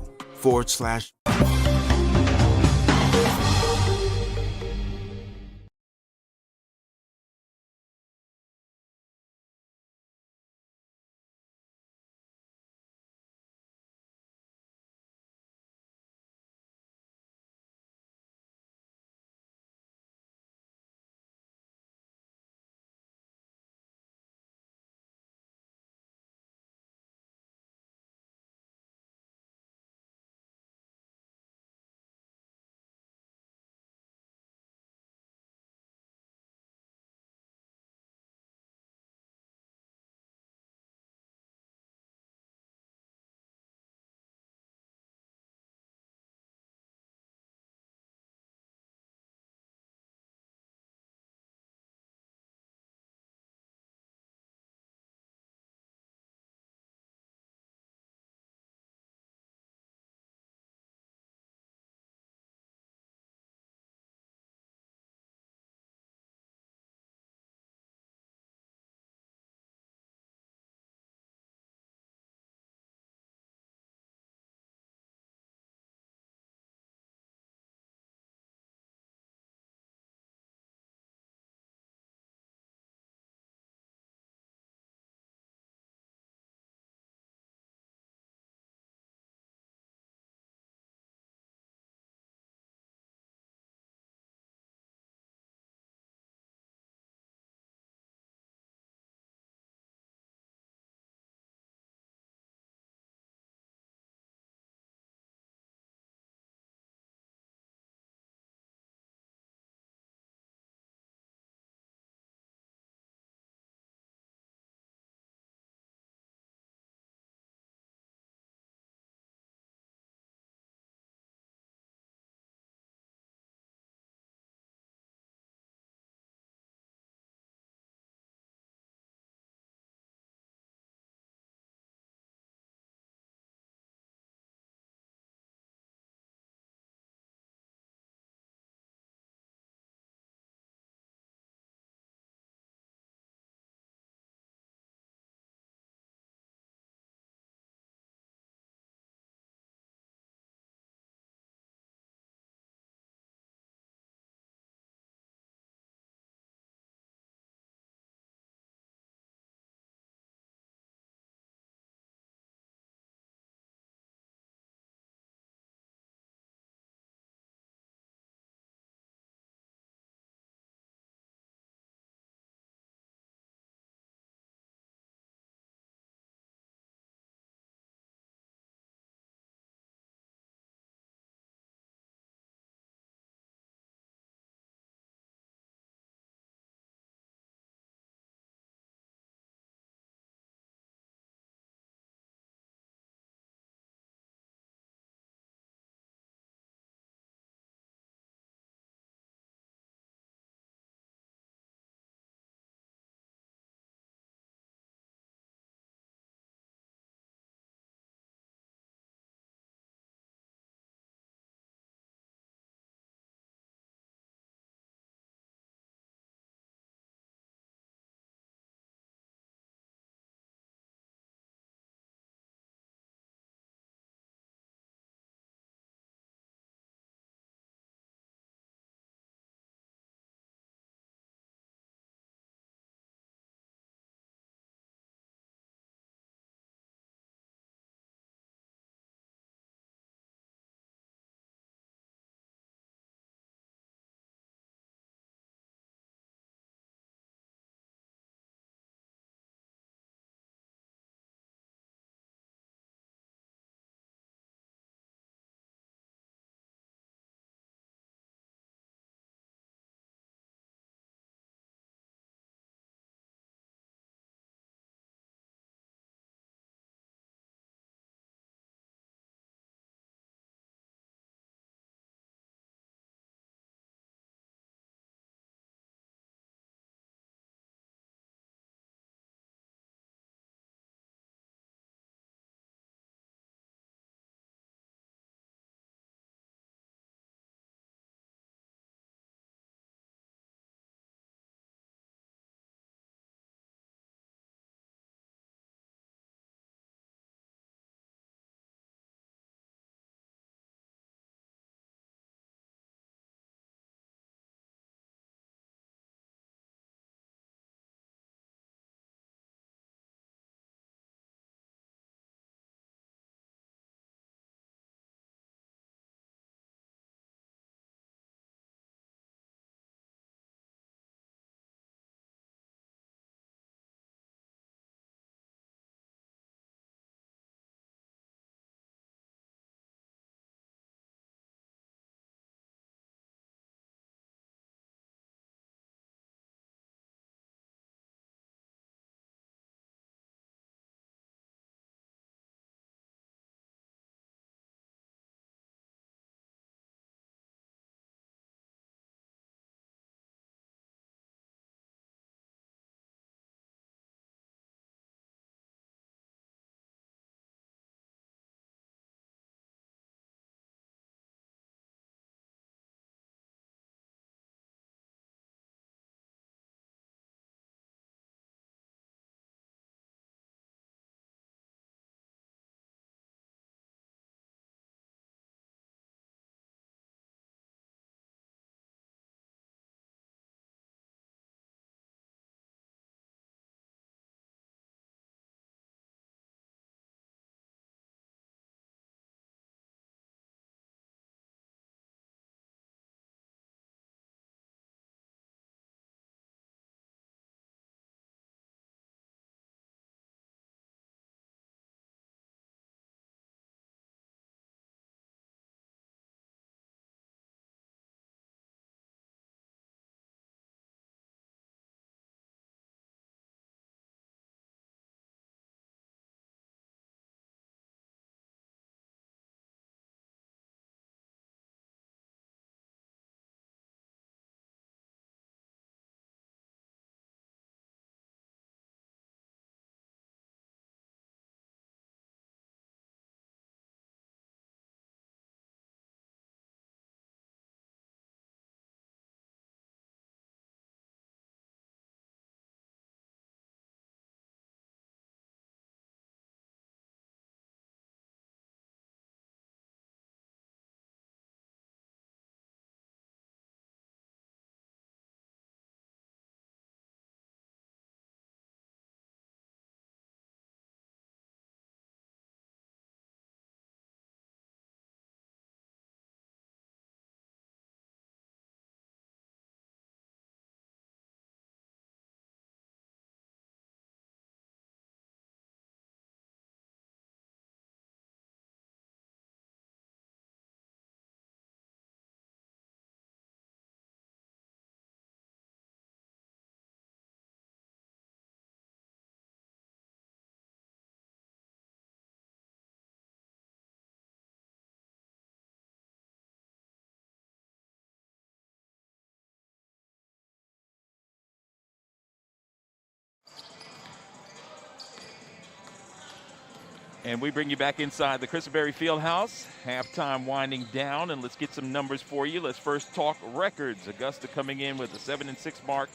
And we bring you back inside the Christopherson Fieldhouse. Halftime winding down, and let's get some numbers for you. Let's first talk records. Augusta coming in with a 7-6 mark,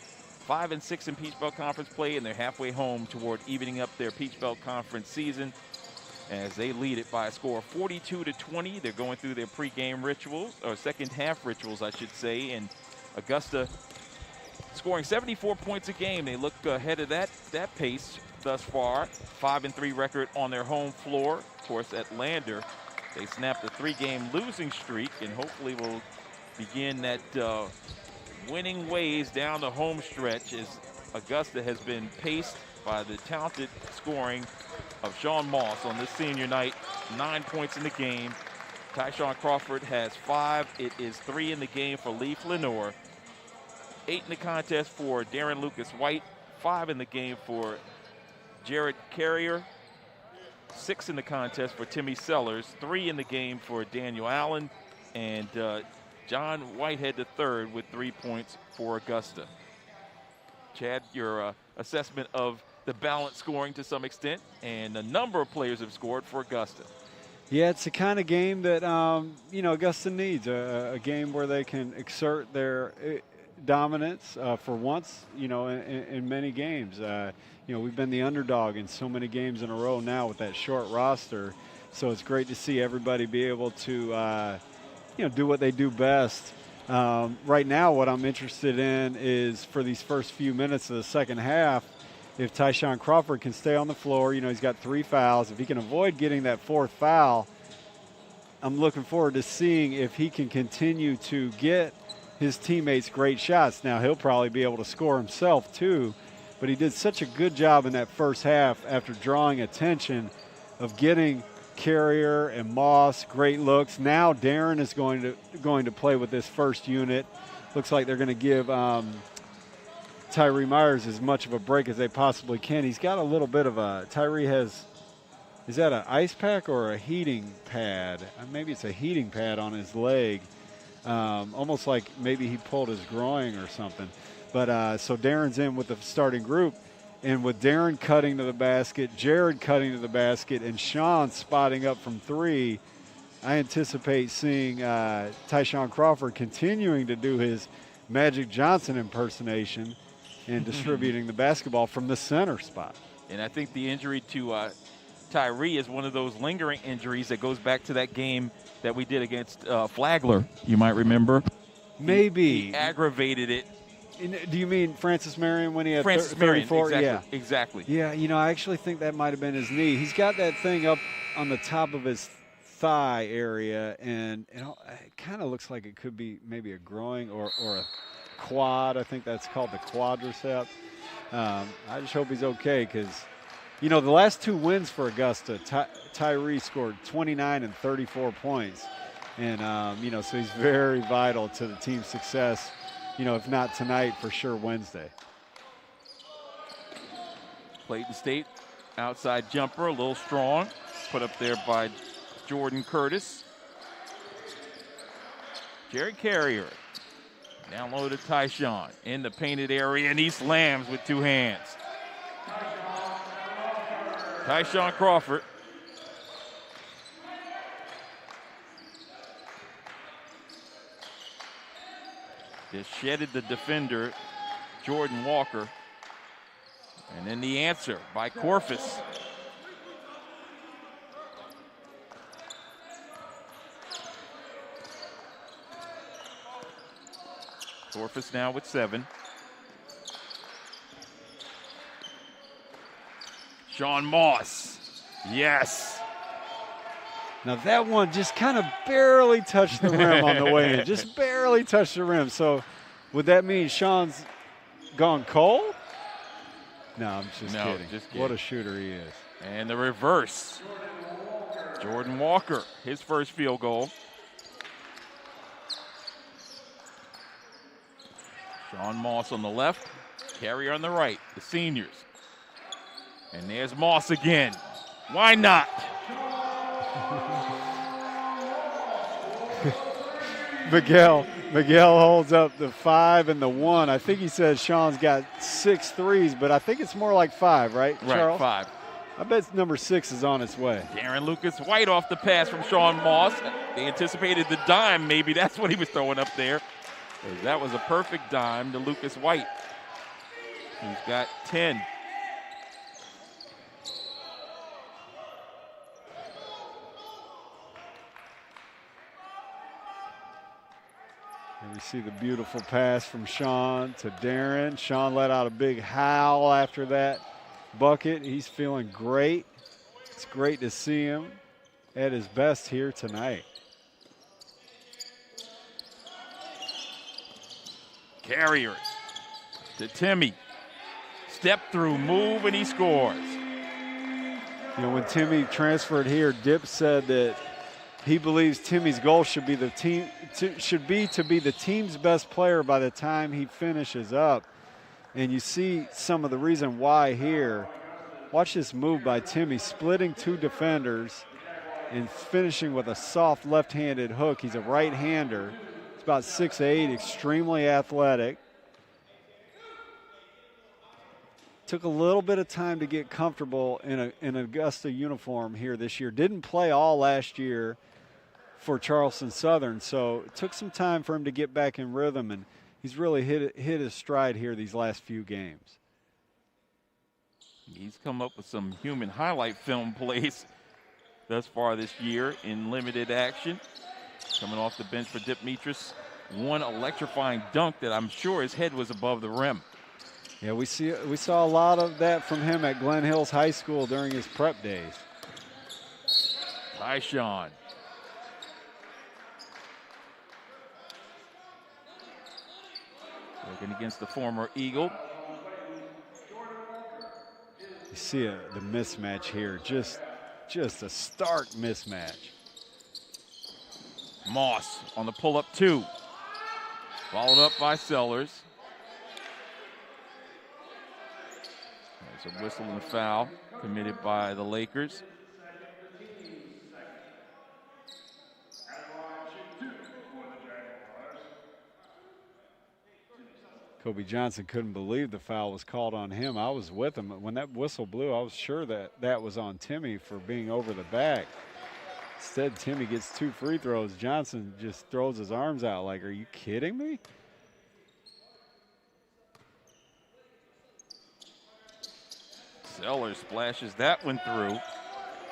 5-6 in Peach Belt Conference play, and they're halfway home toward evening up their Peach Belt Conference season as they lead it by a score of 42-20. They're going through their pregame rituals, or second half rituals, I should say, and Augusta scoring 74 points a game. They look ahead of that pace thus far. 5-3 record on their home floor. Of course, at Lander, they snapped a 3-game losing streak, and hopefully will begin that winning ways down the home stretch, as Augusta has been paced by the talented scoring of Sean Moss on this senior night. 9 points in the game. Tyshawn Crawford has 5. It is 3 in the game for Leaf Lenore. 8 in the contest for Darren Lucas White. 5 in the game for Jared Carrier. 6 in the contest for Timmy Sellers. 3 in the game for Daniel Allen. And John Whitehead III with 3 points for Augusta. Chad, your assessment of the balanced scoring to some extent, and a number of players have scored for Augusta. Yeah, it's the kind of game that, Augusta needs, a game where they can exert their dominance for once, in many games. We've been the underdog in so many games in a row now with that short roster, so it's great to see everybody be able to, do what they do best. Right now, what I'm interested in is for these first few minutes of the second half, if Tyshawn Crawford can stay on the floor, he's got 3 fouls. If he can avoid getting that 4th foul, I'm looking forward to seeing if he can continue to get his teammates great shots. Now, he'll probably be able to score himself too, but he did such a good job in that first half after drawing attention of getting Carrier and Moss great looks. Now Darren is going to play with this first unit. Looks like they're going to give Tyree Myers as much of a break as they possibly can. He's got a little bit of a – Tyree has – is that an ice pack or a heating pad? Maybe it's a heating pad on his leg. Almost like maybe he pulled his groin or something. But so Darren's in with the starting group. And with Darren cutting to the basket, Jared cutting to the basket, and Sean spotting up from 3, I anticipate seeing Tyshawn Crawford continuing to do his Magic Johnson impersonation and distributing the basketball from the center spot. And I think the injury to Tyree is one of those lingering injuries that goes back to that game that we did against Flagler, you might remember. Maybe. He aggravated it. Do you mean Francis Marion when he had Francis Marion, 34? exactly, exactly. Yeah, I actually think that might have been his knee. He's got that thing up on the top of his thigh area, and it kind of looks like it could be maybe a groin or a quad. I think that's called the quadricep. I just hope he's okay because, the last 2 wins for Augusta, Tyree scored 29 and 34 points. And, so he's very vital to the team's success. If not tonight, for sure Wednesday. Clayton State outside jumper, a little strong. Put up there by Jordan Curtis. Jared Carrier. Down low to Tyshawn in the painted area, and he slams with 2 hands. Tyshawn Crawford. Just shedded the defender, Jordan Walker. And then the answer by Corfus. Corfus now with 7. Sean Moss, yes. Now that one just kind of barely touched the rim on the way in, just barely touched the rim. So would that mean Sean's gone cold? No, I'm just kidding. What a shooter he is. And the reverse. Jordan Walker, his first field goal. Sean Moss on the left, Carrier on the right, the seniors. And there's Moss again. Why not? Miguel holds up the 5 and the 1. I think he says Sean's got 6 threes, but I think it's more like 5, right, Charles? Right, 5. I bet number 6 is on its way. Darren Lucas White off the pass from Sean Moss. They anticipated the dime, maybe that's what he was throwing up there. That was a perfect dime to Lucas White. He's got 10. And we see the beautiful pass from Sean to Darren. Sean let out a big howl after that bucket. He's feeling great. It's great to see him at his best here tonight. Carrier to Timmy. Step through move, and he scores. You know, when Timmy transferred here, Dip said that he believes Timmy's goal should be the to be the team's best player by the time he finishes up. And you see some of the reason why here. Watch this move by Timmy, splitting 2 defenders and finishing with a soft left-handed hook. He's a right-hander. He's about 6'8", extremely athletic. Took a little bit of time to get comfortable in an Augusta uniform here this year. Didn't play all last year for Charleston Southern, so it took some time for him to get back in rhythm, and he's really hit his stride here these last few games. He's come up with some human highlight film plays thus far this year in limited action. Coming off the bench for Dipmitris, one electrifying dunk that I'm sure his head was above the rim. Yeah, we saw a lot of that from him at Glen Hills High School during his prep days. Tyshawn. Working against the former Eagle. You see the mismatch here, just a stark mismatch. Moss on the pull-up 2. Followed up by Sellers. There's a whistle and a foul committed by the Lakers. Kobe Johnson couldn't believe the foul was called on him. I was with him. When that whistle blew, I was sure that was on Timmy for being over the back. Instead, Timmy gets 2 free throws. Johnson just throws his arms out like, are you kidding me? Sellers splashes that one through.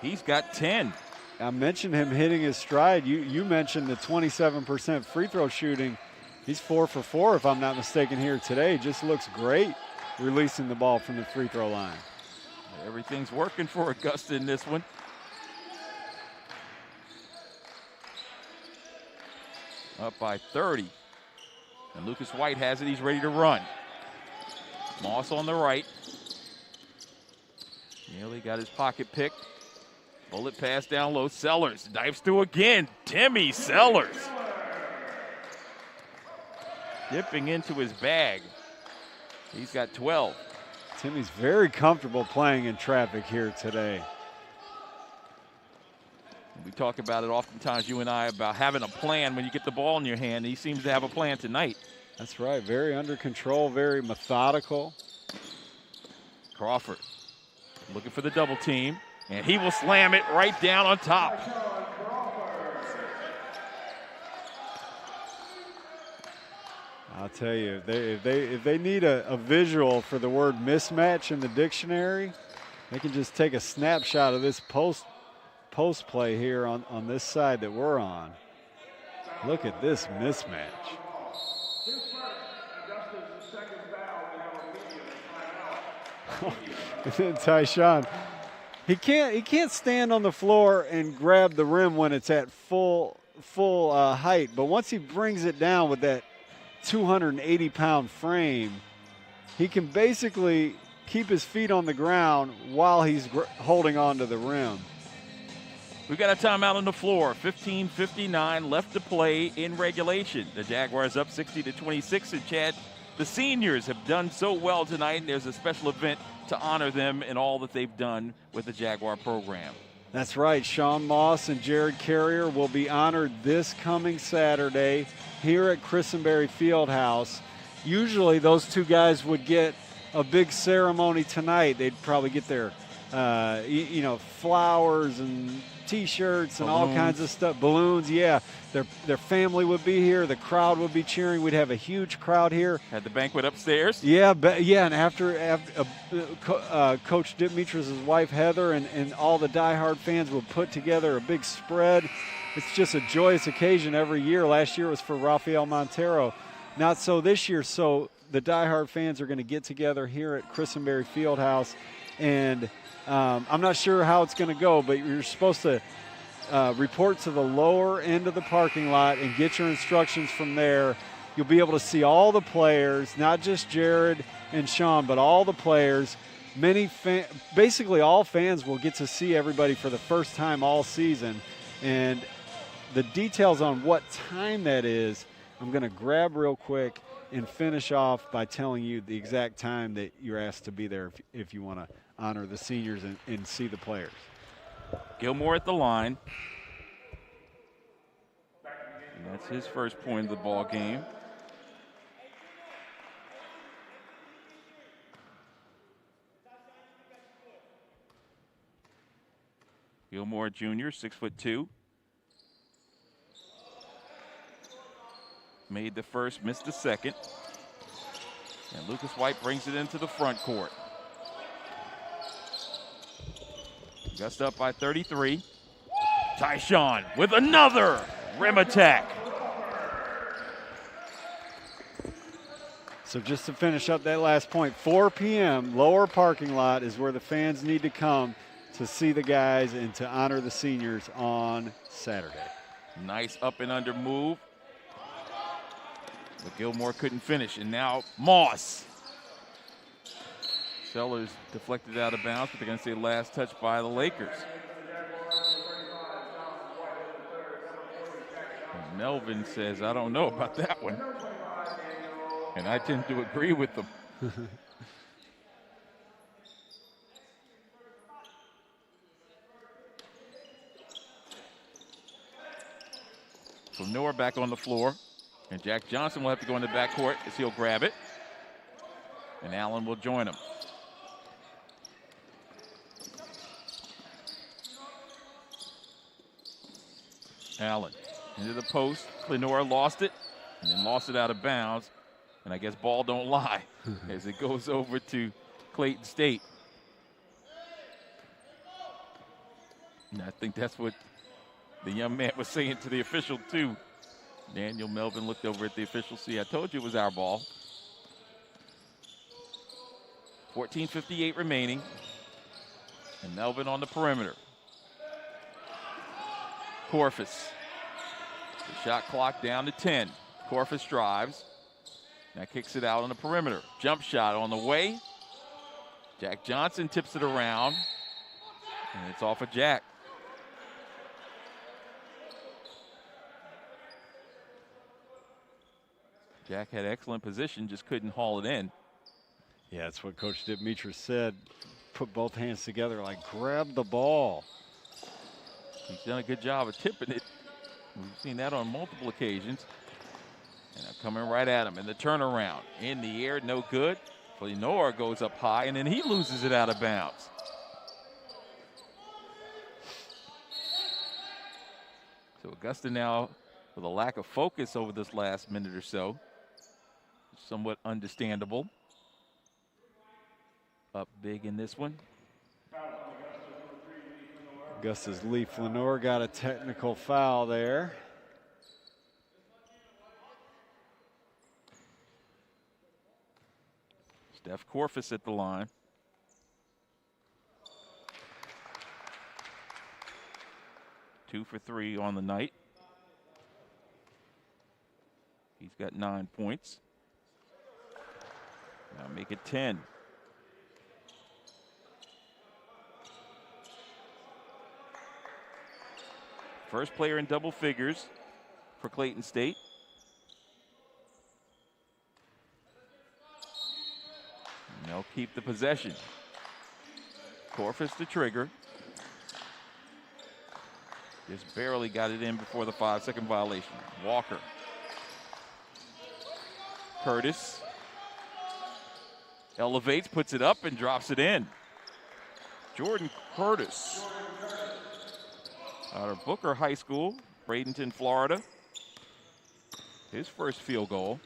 He's got 10. I mentioned him hitting his stride. You mentioned the 27% free throw shooting. He's 4 for 4, if I'm not mistaken, here today. Just looks great releasing the ball from the free throw line. Everything's working for Augusta in this one. Up by 30. And Lucas White has it. He's ready to run. Moss on the right. Nearly got his pocket picked. Bullet pass down low. Sellers dives through again. Timmy Sellers. Dipping into his bag. He's got 12. Timmy's very comfortable playing in traffic here today. We talk about it oftentimes, you and I, about having a plan when you get the ball in your hand. He seems to have a plan tonight. That's right. Very under control, very methodical. Crawford looking for the double team, and he will slam it right down on top. I'll tell you, if they need a visual for the word mismatch in the dictionary, they can just take a snapshot of this post play here on this side that we're on. Look at this mismatch. And then Tyshawn, he can't stand on the floor and grab the rim when it's at full height, but once he brings it down with that 280-pound frame, he can basically keep his feet on the ground while he's holding on to the rim. We've got a timeout on the floor. 15:59 left to play in regulation. The Jaguars up 60-26, and Chad, the seniors have done so well tonight, and there's a special event to honor them and all that they've done with the Jaguar program. That's right. Sean Moss and Jared Carrier will be honored this coming Saturday here at Christenberry Fieldhouse. Usually those two guys would get a big ceremony tonight. They'd probably get their you know, flowers and T-shirts and all kinds of stuff, balloons. Yeah, their family would be here. The crowd would be cheering. We'd have a huge crowd here. Had the banquet upstairs. Yeah, and after Coach Dimitris' wife Heather and all the diehard fans would put together a big spread. It's just a joyous occasion every year. Last year was for Rafael Montero. Not so this year. So the diehard fans are going to get together here at Christenberry Fieldhouse, and I'm not sure how it's going to go, but you're supposed to report to the lower end of the parking lot and get your instructions from there. You'll be able to see all the players, not just Jared and Sean, but all the players. Basically all fans will get to see everybody for the first time all season. And the details on what time that is, I'm going to grab real quick and finish off by telling you the exact time that you're asked to be there if you want to honor the seniors and see the players. Gilmore at the line. And that's his first point of the ball game. Gilmore Jr., 6'2". Made the first, missed the second. And Lucas White brings it into the front court. Augusta up by 33. Tyshawn with another rim attack. So just to finish up that last point, 4 p.m., lower parking lot is where the fans need to come to see the guys and to honor the seniors on Saturday. Nice up and under move. But Gilmore couldn't finish, and now Moss. Sellers deflected out of bounds, but they're going to say last touch by the Lakers. And Melvin says, I don't know about that one. And I tend to agree with them. So Noah back on the floor. And Jack Johnson will have to go in the backcourt as he'll grab it. And Allen will join him. Allen into the post. Lenore lost it and then lost it out of bounds. And I guess ball don't lie as it goes over to Clayton State. And I think that's what the young man was saying to the official too. Daniel Melvin looked over at the official. See, I told you it was our ball. 14:58 remaining. And Melvin on the perimeter. Korfus. The shot clock down to 10. Korfus drives. Now kicks it out on the perimeter. Jump shot on the way. Jack Johnson tips it around. And it's off of Jack. Jack had excellent position, just couldn't haul it in. Yeah, that's what Coach Dimitris said. Put both hands together, like grab the ball. He's done a good job of tipping it. We've seen that on multiple occasions. And coming right at him in the turnaround. In the air, no good. Lenore goes up high, and then he loses it out of bounds. So Augusta now, with a lack of focus over this last minute or so, somewhat understandable. Up big in this one. Augusta's Leaf Lenore got a technical foul there. Steph Korfus at the line. Two for three on the night. He's got 9 points. Now make it 10. First player in double figures for Clayton State. And they'll keep the possession. Korfus the trigger. Just barely got it in before the 5-second violation. Walker. Curtis elevates, puts it up, and drops it in. Jordan Curtis out of Booker High School, Bradenton, Florida. His first field goal.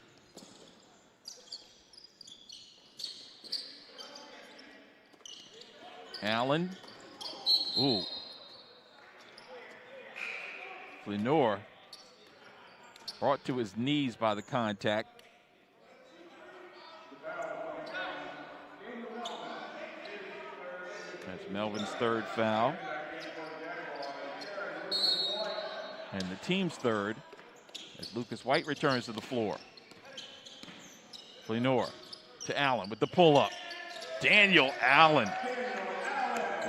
Allen. Ooh. Lenore brought to his knees by the contact. That's Melvin's third foul. And the team's third as Lucas White returns to the floor. Lenore to Allen with the pull-up. Daniel Allen.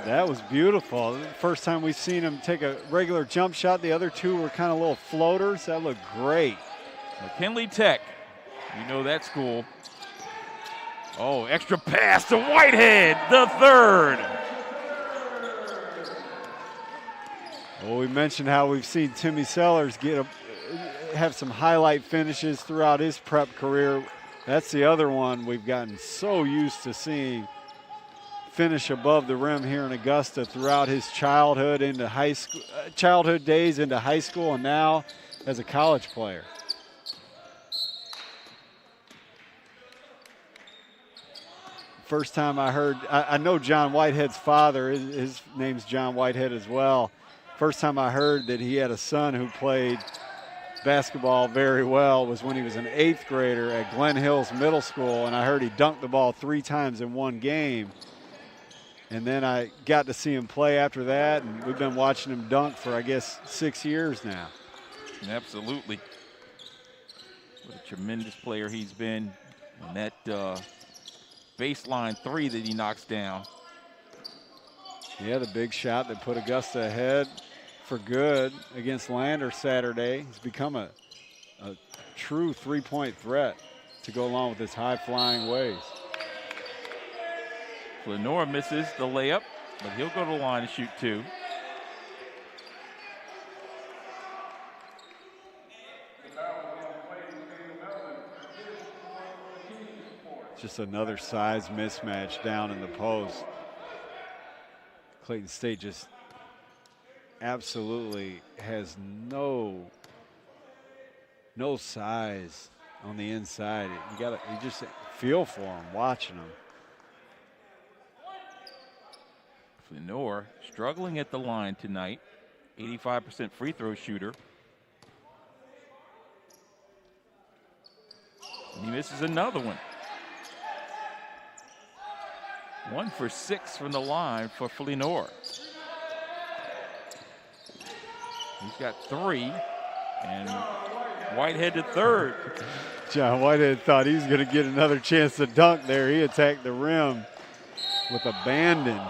That was beautiful. The first time we've seen him take a regular jump shot. The other two were kind of little floaters. That looked great. McKinley Tech, you know that school. Oh, extra pass to Whitehead, the third. Well, we mentioned how we've seen Timmy Sellers have some highlight finishes throughout his prep career. That's the other one we've gotten so used to seeing finish above the rim here in Augusta throughout his childhood into high school, childhood days into high school, and now as a college player. First time I heard, I know John Whitehead's father, his name's John Whitehead as well. First time I heard that he had a son who played basketball very well was when he was an 8th grader at Glen Hills Middle School, and I heard he dunked the ball 3 times in one game. And then I got to see him play after that, and we've been watching him dunk for, I guess, 6 years now. Absolutely. What a tremendous player he's been. And that baseline 3 that he knocks down. Yeah, the big shot that put Augusta ahead for good against Lander Saturday. He's become a true three-point threat to go along with his high-flying ways. Lenore misses the layup, but he'll go to the line and shoot 2. Just another size mismatch down in the post. Clayton State just absolutely has no size on the inside. You just feel for him watching him. Lenore struggling at the line tonight. 85% free throw shooter. And he misses another one. 1 for 6 from the line for Lenore. He's got 3, and Whitehead to third. John Whitehead thought he was going to get another chance to dunk there. He attacked the rim with abandon.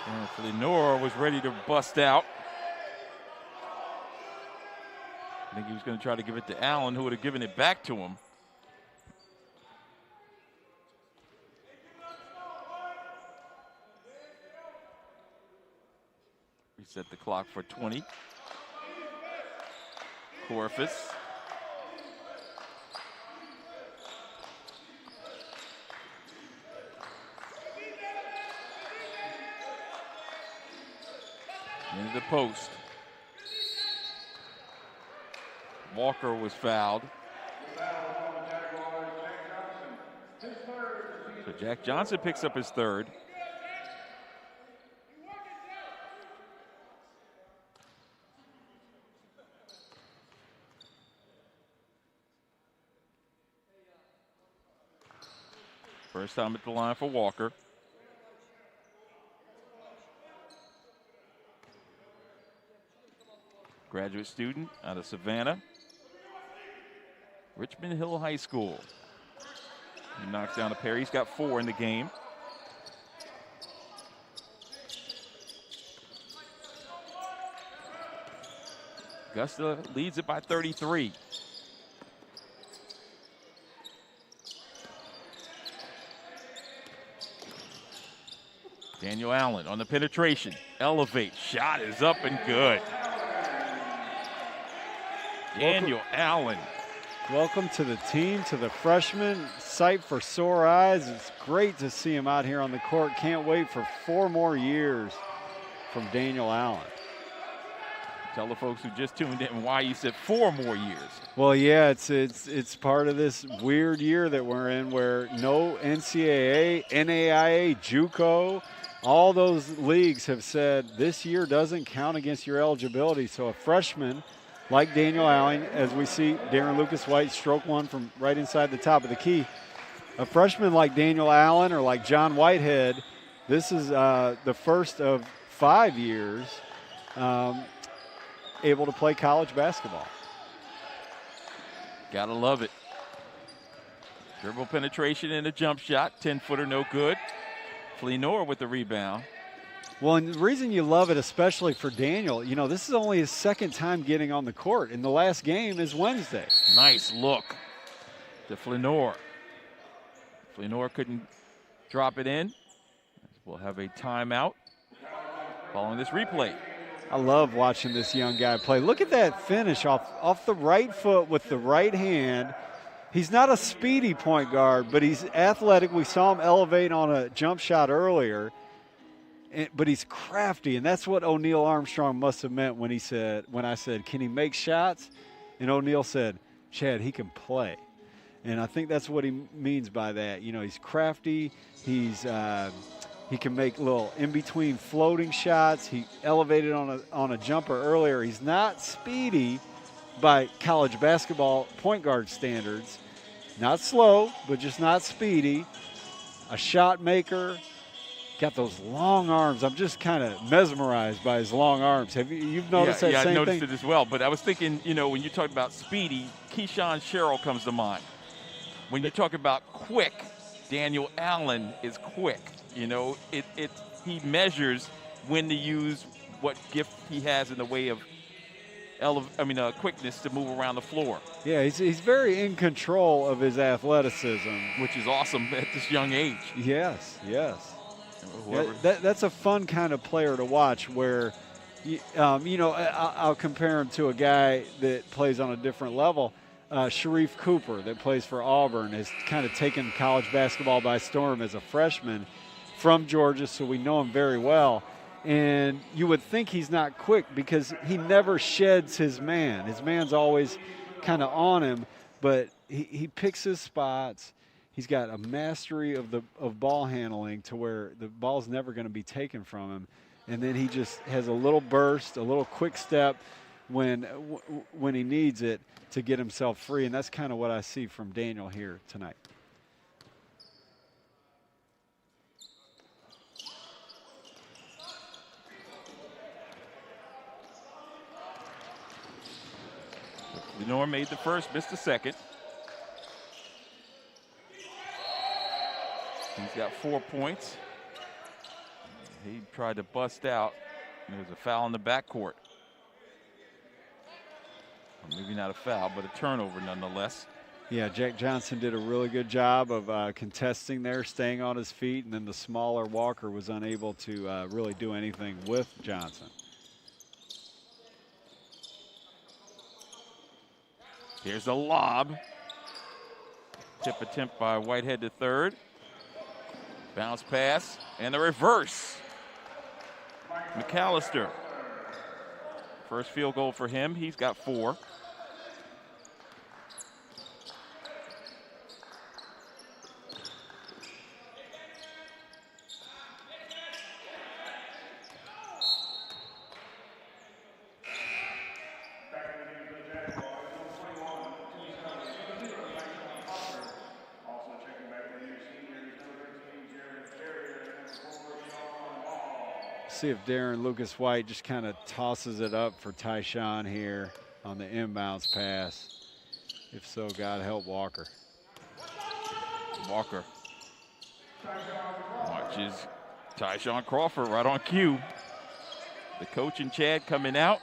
And Lenore was ready to bust out. I think he was going to try to give it to Allen, who would have given it back to him. Reset the clock for 20. Corfus. Into the post. Walker was fouled. So Jack Johnson picks up his third. First time at the line for Walker. Graduate student out of Savannah. Richmond Hill High School. He knocks down a pair. He's got 4 in the game. Augusta leads it by 33. Daniel Allen on the penetration. Elevate. Shot is up and good. Daniel Allen. Welcome to the team, to the freshman. Sight for sore eyes. It's great to see him out here on the court. Can't wait for 4 more years from Daniel Allen. Tell the folks who just tuned in why you said 4 more years. Well, yeah, it's part of this weird year that we're in where no NCAA, NAIA, JUCO, all those leagues have said this year doesn't count against your eligibility. So a freshman like Daniel Allen, as we see Darren Lucas White stroke one from right inside the top of the key, a freshman like Daniel Allen or like John Whitehead, this is the first of 5 years able to play college basketball. Gotta love it. Dribble penetration and a jump shot, 10-footer no good. Fleenor with the rebound. Well, and the reason you love it, especially for Daniel, you know, this is only his second time getting on the court, and the last game is Wednesday. Nice look to Fleenor. Fleenor couldn't drop it in. We'll have a timeout following this replay. I love watching this young guy play. Look at that finish off the right foot with the right hand. He's not a speedy point guard, but he's athletic. We saw him elevate on a jump shot earlier. But he's crafty, and that's what O'Neal Armstrong must have meant when I said, can he make shots? And O'Neal said, Chad, he can play. And I think that's what he means by that. You know, he's crafty. He can make little in-between floating shots. He elevated on a jumper earlier. He's not speedy by college basketball point guard standards. Not slow, but just not speedy. A shot maker. Got those long arms. I'm just kind of mesmerized by his long arms. You've noticed that same thing? Yeah, I noticed it as well. But I was thinking, you know, when you talk about speedy, Keyshawn Sherrill comes to mind. When you talk about quick, Daniel Allen is quick. You know, he measures when to use what gift he has in the way of quickness to move around the floor. Yeah, he's very in control of his athleticism. Which is awesome at this young age. Yes. That's a fun kind of player to watch where, I'll compare him to a guy that plays on a different level. Sharif Cooper that plays for Auburn has kind of taken college basketball by storm as a freshman from Georgia, so we know him very well. And you would think he's not quick because he never sheds his man. His man's always kind of on him, but he picks his spots. He's got a mastery of ball handling to where the ball's never going to be taken from him. And then he just has a little burst, a little quick step when he needs it to get himself free. And that's kind of what I see from Daniel here tonight. Lenore made the first, missed the second. He's got 4 points. He tried to bust out. There was a foul in the backcourt. Maybe not a foul, but a turnover nonetheless. Yeah, Jack Johnson did a really good job of contesting there, staying on his feet, and then the smaller Walker was unable to really do anything with Johnson. Here's a lob. Tip attempt by Whitehead to third. Bounce pass and the reverse. McAllister. First field goal for him. He's got 4. See if Darren Lucas White just kind of tosses it up for Tyshawn here on the inbounds pass. If so, God help Walker. Walker watches Tyshawn Crawford right on cue. The coach and Chad coming out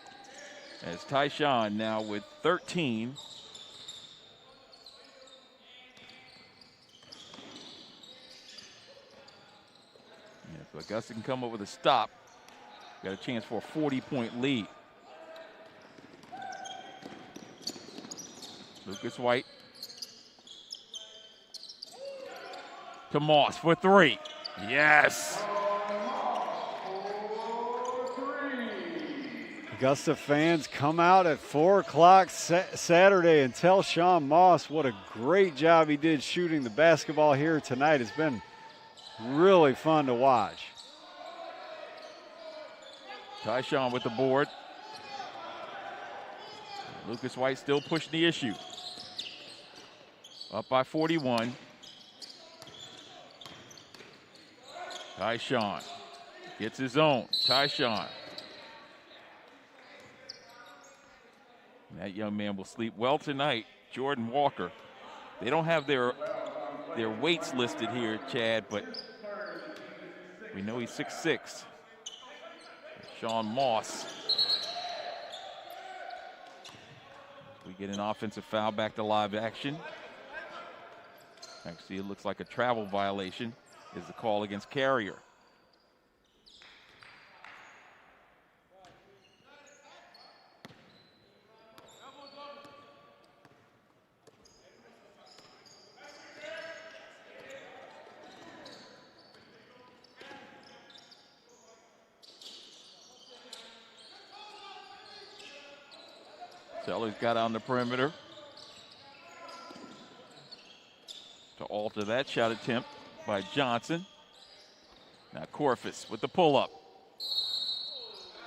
as Tyshawn now with 13. If Augusta can come up with a stop, got a chance for a 40-point lead. Lucas White to Moss for three. Yes. Augusta fans, come out at 4 o'clock Saturday and tell Sean Moss what a great job he did shooting the basketball here tonight. It's been really fun to watch. Tyshawn with the board. Lucas White still pushing the issue. Up by 41. Tyshawn gets his own. Tyshawn. That young man will sleep well tonight. Jordan Walker. They don't have their weights listed here, Chad, but we know he's 6'6". Sean Moss. We get an offensive foul, back to live action. Actually, it looks like a travel violation is the call against Carrier. Sellers got on the perimeter to alter that shot attempt by Johnson. Now Corfus with the pull-up.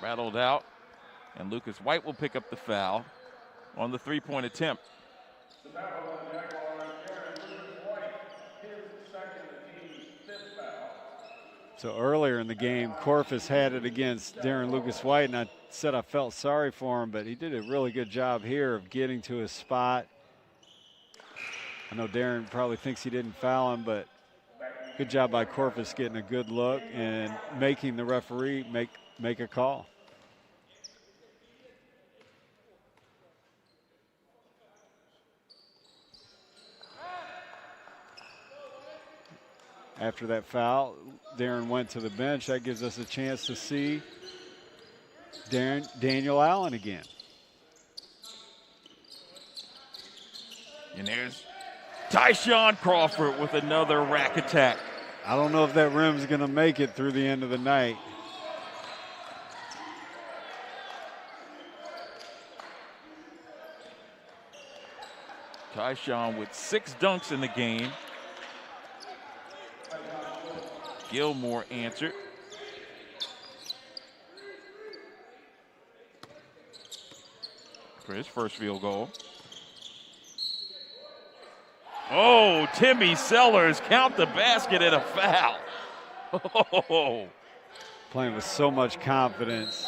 Rattled out, and Lucas White will pick up the foul on the three-point attempt. So earlier in the game, Corfus had it against Darren Lucas White, and I said I felt sorry for him, but he did a really good job here of getting to his spot. I know Darren probably thinks he didn't foul him, but good job by Corfus getting a good look and making the referee make a call. After that foul, Darren went to the bench. That gives us a chance to see Daniel Allen again. And there's Tyshawn Crawford with another rack attack. I don't know if that rim's going to make it through the end of the night. Tyshawn with 6 dunks in the game. Gilmore answered. For his first field goal. Oh, Timmy Sellers count the basket and a foul. Oh. Playing with so much confidence.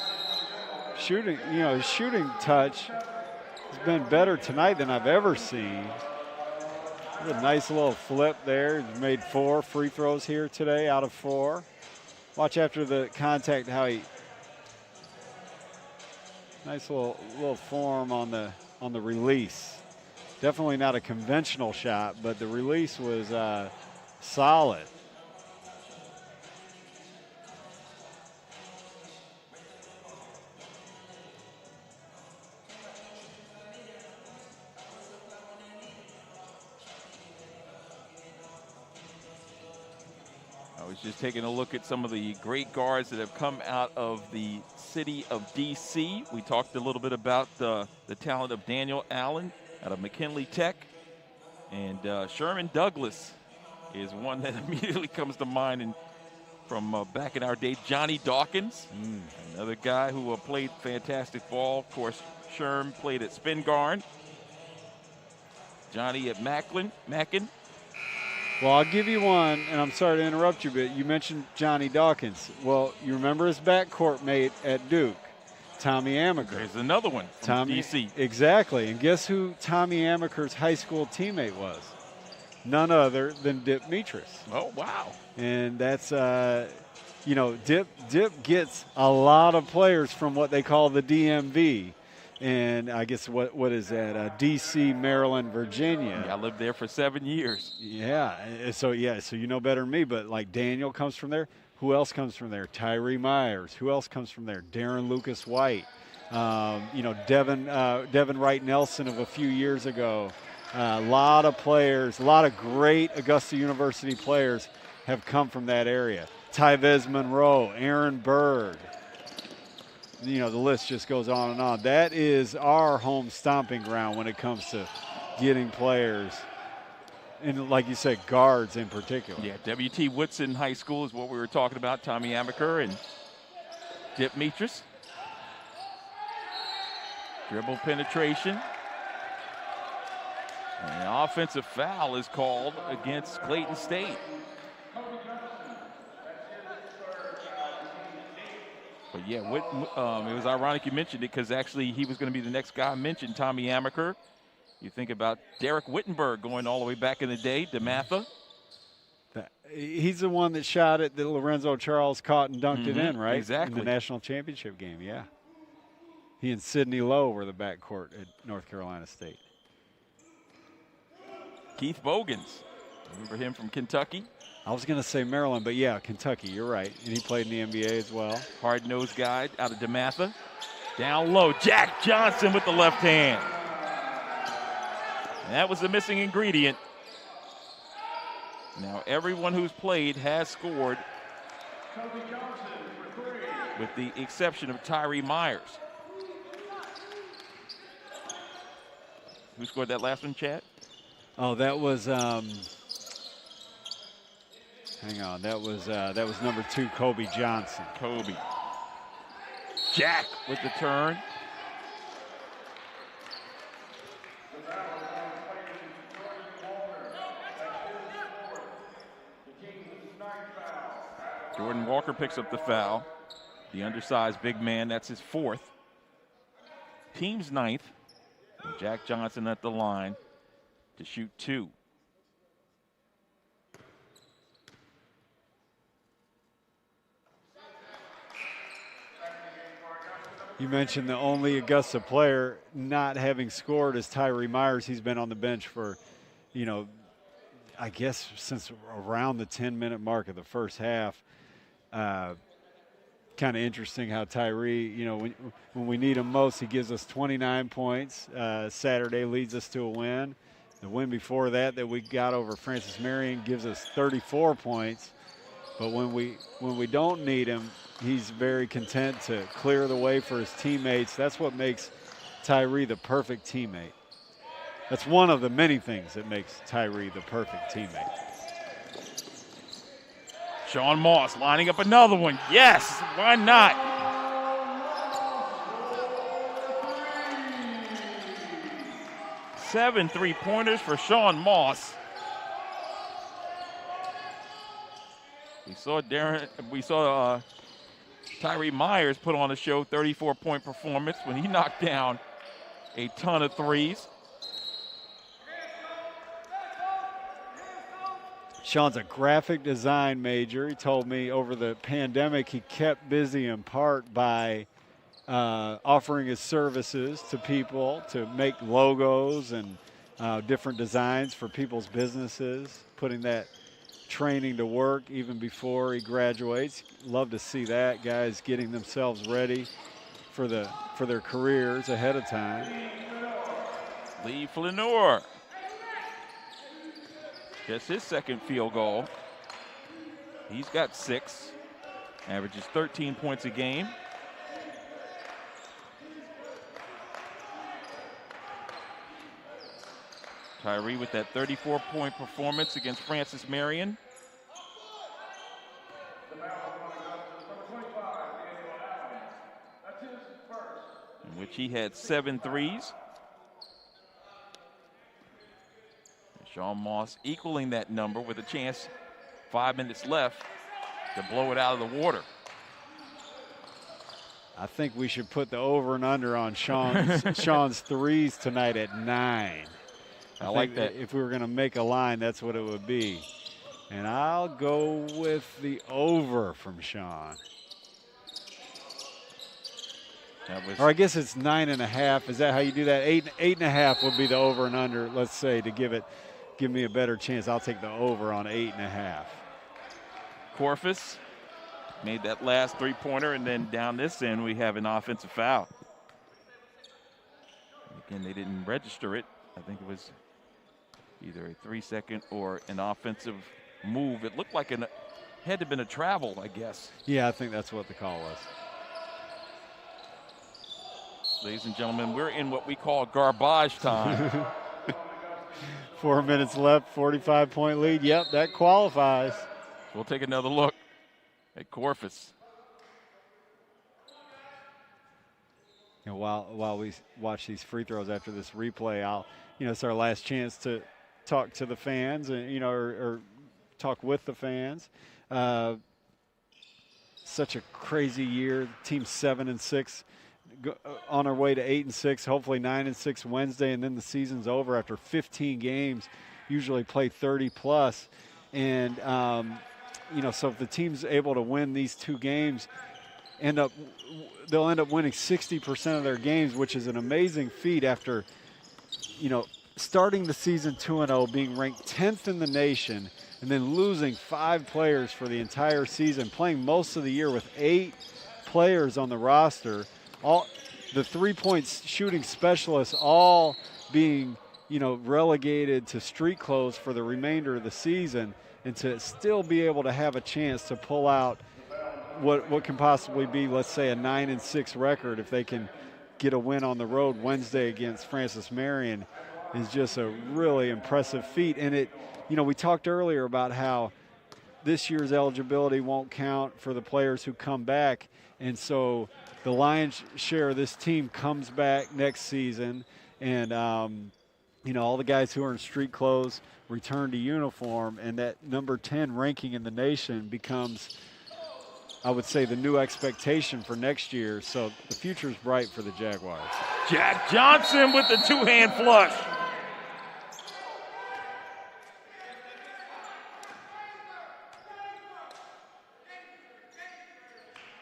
Shooting, his shooting touch has been better tonight than I've ever seen. A nice little flip there. He's made 4 free throws here today out of 4. Watch after the contact how he nice little form on the release. Definitely not a conventional shot, but the release was solid. I was just taking a look at some of the great guards that have come out of the city of D.C. We talked a little bit about the talent of Daniel Allen out of McKinley Tech. And Sherman Douglas is one that immediately comes to mind, and from back in our day, Johnny Dawkins, another guy who played fantastic ball. Of course, Sherm played at Spingarn. Johnny at Mackin. Well, I'll give you one, and I'm sorry to interrupt you, but you mentioned Johnny Dawkins. Well, you remember his backcourt mate at Duke, Tommy Amaker. There's another one from D.C. Exactly, and guess who Tommy Amaker's high school teammate was? None other than Dip Mitras. Oh, wow. And that's, Dip gets a lot of players from what they call the DMV. And I guess what is that? D.C., Maryland, Virginia. Yeah, I lived there for 7 years. Yeah. So you know better than me. But like Daniel comes from there. Who else comes from there? Tyree Myers. Who else comes from there? Darren Lucas White. Devin Wright Nelson of a few years ago. A lot of players, a lot of great Augusta University players have come from that area. Tyvez Monroe, Aaron Bird. You know, the list just goes on and on. That is our home stomping ground when it comes to getting players, and like you said, guards in particular. Yeah, W.T. Woodson High School is what we were talking about. Tommy Amaker and Dip Metris. Dribble penetration. And an offensive foul is called against Clayton State. But yeah, it was ironic you mentioned it because actually he was going to be the next guy I mentioned, Tommy Amaker. You think about Derek Wittenberg going all the way back in the day, DeMatha. He's the one that shot it that Lorenzo Charles caught and dunked it in, right? Exactly. In the national championship game, yeah. He and Sidney Lowe were the backcourt at North Carolina State. Keith Bogans, remember him from Kentucky? I was going to say Maryland, but yeah, Kentucky, you're right. And he played in the NBA as well. Hard-nosed guy out of DeMatha. Down low, Jack Johnson with the left hand. And that was the missing ingredient. Now everyone who's played has scored with the exception of Tyree Myers. Who scored that last one, Chad? Oh, that was hang on. That was number 2, Kobe Johnson. Kobe. Jack with the turn. Jordan Walker picks up the foul. The undersized big man, that's his 4th. Team's 9th. And Jack Johnson at the line to shoot 2. You mentioned the only Augusta player not having scored is Tyree Myers. He's been on the bench for, you know, I guess since around the 10-minute mark of the first half. Kind of interesting how Tyree, you know, when we need him most, he gives us 29 points. Saturday leads us to a win. The win before that we got over Francis Marion gives us 34 points. But when we don't need him, he's very content to clear the way for his teammates. That's what makes Tyree the perfect teammate. That's one of the many things that makes Tyree the perfect teammate. Sean Moss lining up another one. Yes, why not? Seven three-pointers for Sean Moss. We saw Tyree Myers put on a show, 34-point performance when he knocked down a ton of threes. Sean's a graphic design major. He told me over the pandemic he kept busy in part by offering his services to people to make logos and different designs for people's businesses, putting that training to work even before he graduates. Love to see that, guys getting themselves ready for their careers ahead of time. Lee Flaneur. Just his 2nd field goal. He's got 6. Averages 13 points a game. Tyree with that 34-point performance against Francis Marion. In which he had 7 threes. Sean Moss equaling that number with a chance, 5 minutes left, to blow it out of the water. I think we should put the over and under on Sean's threes tonight at 9. I like that. If we were going to make a line, that's what it would be. And I'll go with the over from Sean. Or I guess it's 9.5. Is that how you do that? 8.5 would be the over and under, let's say, to give me a better chance. I'll take the over on 8.5. Corfus made that last 3-pointer, and then down this end we have an offensive foul. Again, they didn't register it. I think it was either a 3-second or an offensive move. It looked like it had to have been a travel, I guess. Yeah, I think that's what the call was. Ladies and gentlemen, we're in what we call garbage time. 4 minutes left, 45-point lead. Yep, that qualifies. We'll take another look at Corpus. You know, while we watch these free throws after this replay, it's our last chance to talk to the fans and, or talk with the fans. Such a crazy year. Team 7-6. On our way to 8-6, hopefully 9-6 Wednesday, and then the season's over after 15 games. Usually play 30 plus, and so if the team's able to win these 2 games, they'll end up winning 60% of their games, which is an amazing feat after, starting the season 2-0, being ranked 10th in the nation, and then losing 5 players for the entire season, playing most of the year with 8 players on the roster. All the 3-point shooting specialists all being, relegated to street clothes for the remainder of the season, and to still be able to have a chance to pull out what can possibly be, let's say, a 9-6 record if they can get a win on the road Wednesday against Francis Marion is just a really impressive feat. And we talked earlier about how this year's eligibility won't count for the players who come back, and so the lion's share of this team comes back next season, and all the guys who are in street clothes return to uniform, and that number 10 ranking in the nation becomes, I would say, the new expectation for next year. So the future is bright for the Jaguars. Jack Johnson with the 2-hand flush.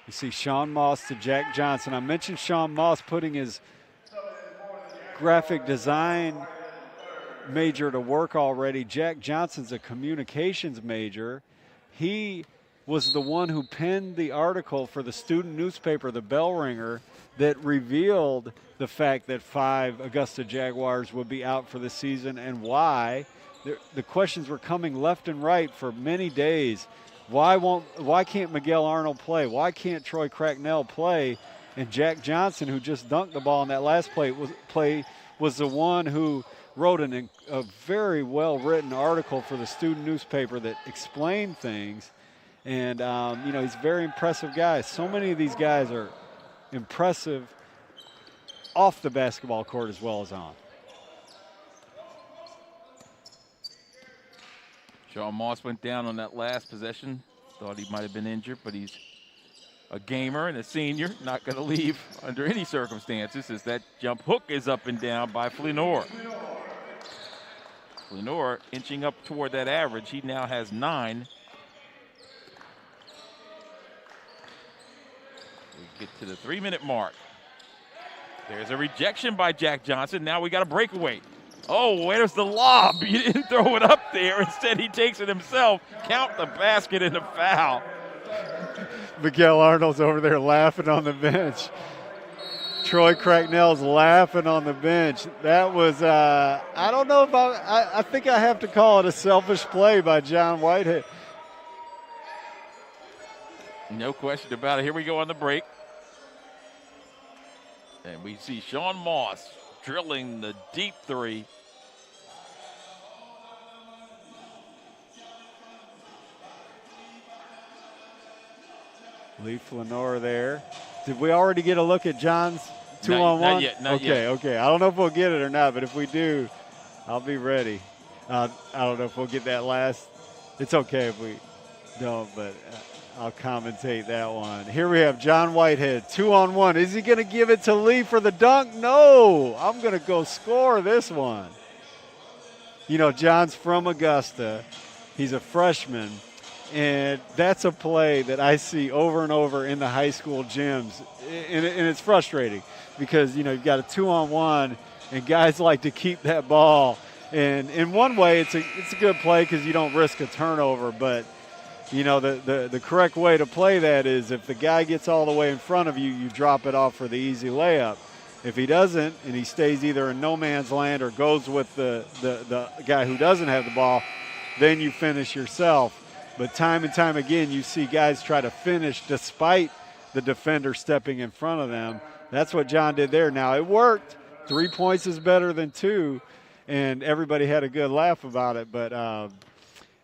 You see Sean Moss to Jack Johnson. I mentioned Sean Moss putting his graphic design major to work already. Jack Johnson's a communications major. He was the one who penned the article for the student newspaper, the Bell Ringer, that revealed the fact that 5 Augusta Jaguars would be out for the season and why. The questions were coming left and right for many days. Why can't Miguel Arnold play? Why can't Troy Cracknell play? And Jack Johnson, who just dunked the ball in that last play, was the one who wrote a very well-written article for the student newspaper that explained things. And, he's a very impressive guy. So many of these guys are impressive off the basketball court as well as on. Sean Moss went down on that last possession. Thought he might have been injured, but he's a gamer and a senior. Not going to leave under any circumstances as that jump hook is up and down by Flenor. Flenor inching up toward that average. He now has 9. We get to the 3-minute mark. There's a rejection by Jack Johnson. Now we got a breakaway. Oh, where's the lob? He didn't throw it up there. Instead, he takes it himself. Count the basket and the foul. Miguel Arnold's over there laughing on the bench. Troy Cracknell's laughing on the bench. That was, I don't know if I think I have to call it a selfish play by John Whitehead. No question about it. Here we go on the break. And we see Sean Moss drilling the deep 3. Lee Flenor there. Did we already get a look at John's 2-on-1? Not yet. Not yet. Okay. I don't know if we'll get it or not, but if we do, I'll be ready. I don't know if we'll get that last. It's okay if we don't, but I'll commentate that one. Here we have John Whitehead, 2-on-1. Is he going to give it to Lee for the dunk? No. I'm going to go score this one. John's from Augusta. He's a freshman. And that's a play that I see over and over in the high school gyms. And it's frustrating because, you've got a 2-on-1 and guys like to keep that ball. And in one way, it's a good play because you don't risk a turnover. But, the correct way to play that is if the guy gets all the way in front of you, you drop it off for the easy layup. If he doesn't, and he stays either in no man's land or goes with the guy who doesn't have the ball, then you finish yourself. But time and time again, you see guys try to finish despite the defender stepping in front of them. That's what John did there. Now, it worked. 3 points is better than 2, and everybody had a good laugh about it. But,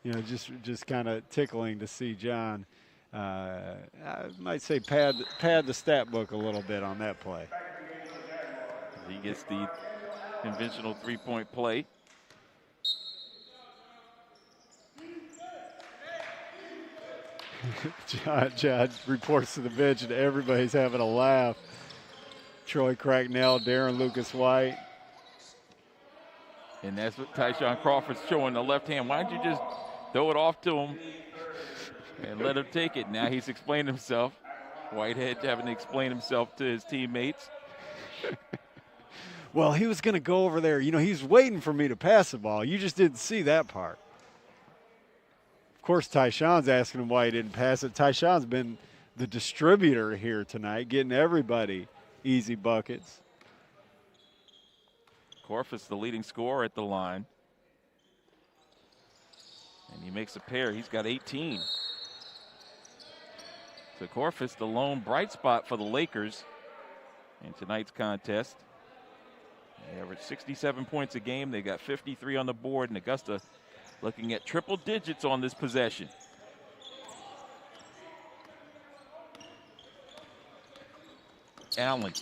just kind of tickling to see John, I might say, pad the stat book a little bit on that play. He gets the conventional three-point play. John reports to the bench, and everybody's having a laugh. Troy Cracknell, Darren Lucas White. And that's what Tyshawn Crawford's showing, the left hand. Why don't you just throw it off to him and let him take it? Now he's explained himself. Whitehead having to explain himself to his teammates. Well, he was going to go over there. He was waiting for me to pass the ball. You just didn't see that part. Of course, Tyshawn's asking him why he didn't pass it. Tyshawn's been the distributor here tonight, getting everybody easy buckets. Korfus, the leading scorer at the line. And he makes a pair. He's got 18. So Korfus, the lone bright spot for the Lakers in tonight's contest. They average 67 points a game. They got 53 on the board, and Augusta looking at triple digits on this possession. Allen.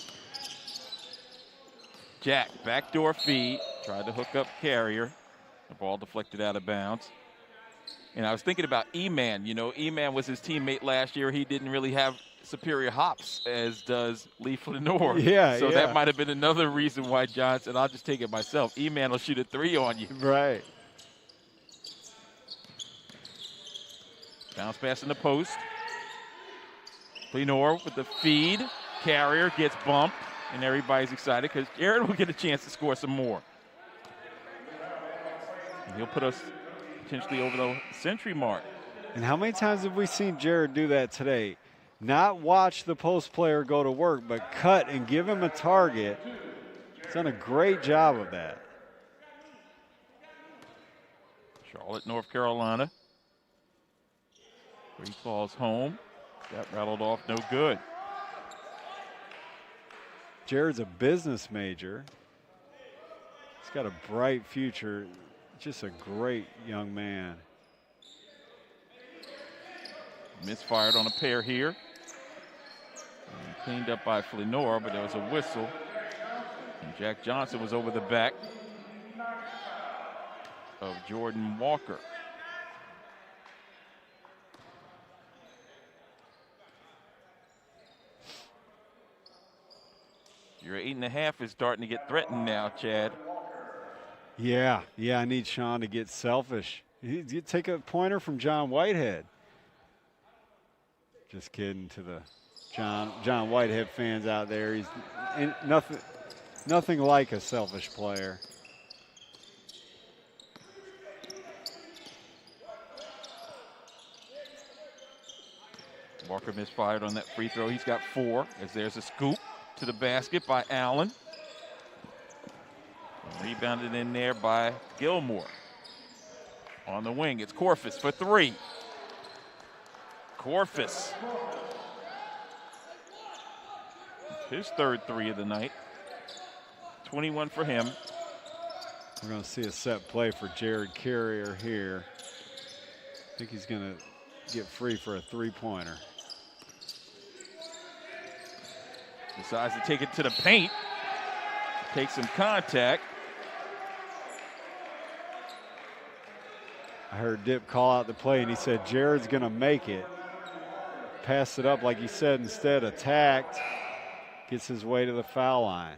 Jack, backdoor feed, tried to hook up Carrier. The ball deflected out of bounds. And I was thinking about E-Man. E-Man was his teammate last year. He didn't really have superior hops as does Lee Flanor. So that might have been another reason why John said, I'll just take it myself. E-Man will shoot a 3 on you. Right. Bounce pass in the post. Flanor with the feed. Carrier gets bumped, and everybody's excited because Jared will get a chance to score some more. And he'll put us potentially over the century mark. And how many times have we seen Jared do that today? Not watch the post player go to work, but cut and give him a target. He's done a great job of that. Charlotte, North Carolina. Free falls home. That rattled off, no good. Jared's a business major. He's got a bright future. Just a great young man. Misfired on a pair here. And cleaned up by Flanor, but there was a whistle. And Jack Johnson was over the back of Jordan Walker. Your 8.5 is starting to get threatened now, Chad. Yeah, I need Sean to get selfish. You take a pointer from John Whitehead. Just kidding to the John Whitehead fans out there. He's nothing like a selfish player. Walker misfired on that free throw. He's got 4 as there's a scoop to the basket by Allen. Rebounded in there by Gilmore. On the wing, it's Korfus for 3. Korfus. His third 3 of the night. 21 for him. We're going to see a set play for Jared Carrier here. I think he's going to get free for a 3-pointer. Decides to take it to the paint. Take some contact. I heard Dip call out the play, and he said Jared's going to make it. Pass it up like he said instead. Attacked. Gets his way to the foul line.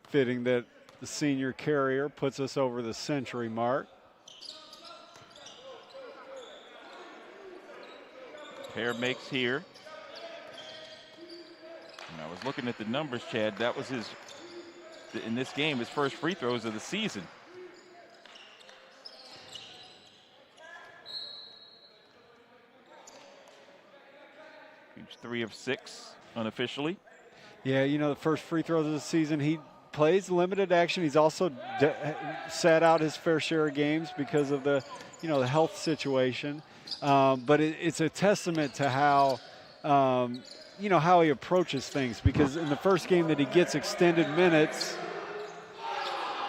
Fitting that the senior carrier, puts us over the century mark. Pair makes here. And I was looking at the numbers, Chad. That was his, in this game, his first free throws of the season. He's 3 of 6 unofficially. Yeah, you know, the first free throws of the season, he plays limited action. He's also sat out his fair share of games because of the, you know, the health situation. But it's a testament to how, you know, how he approaches things, because in the first game that he gets extended minutes,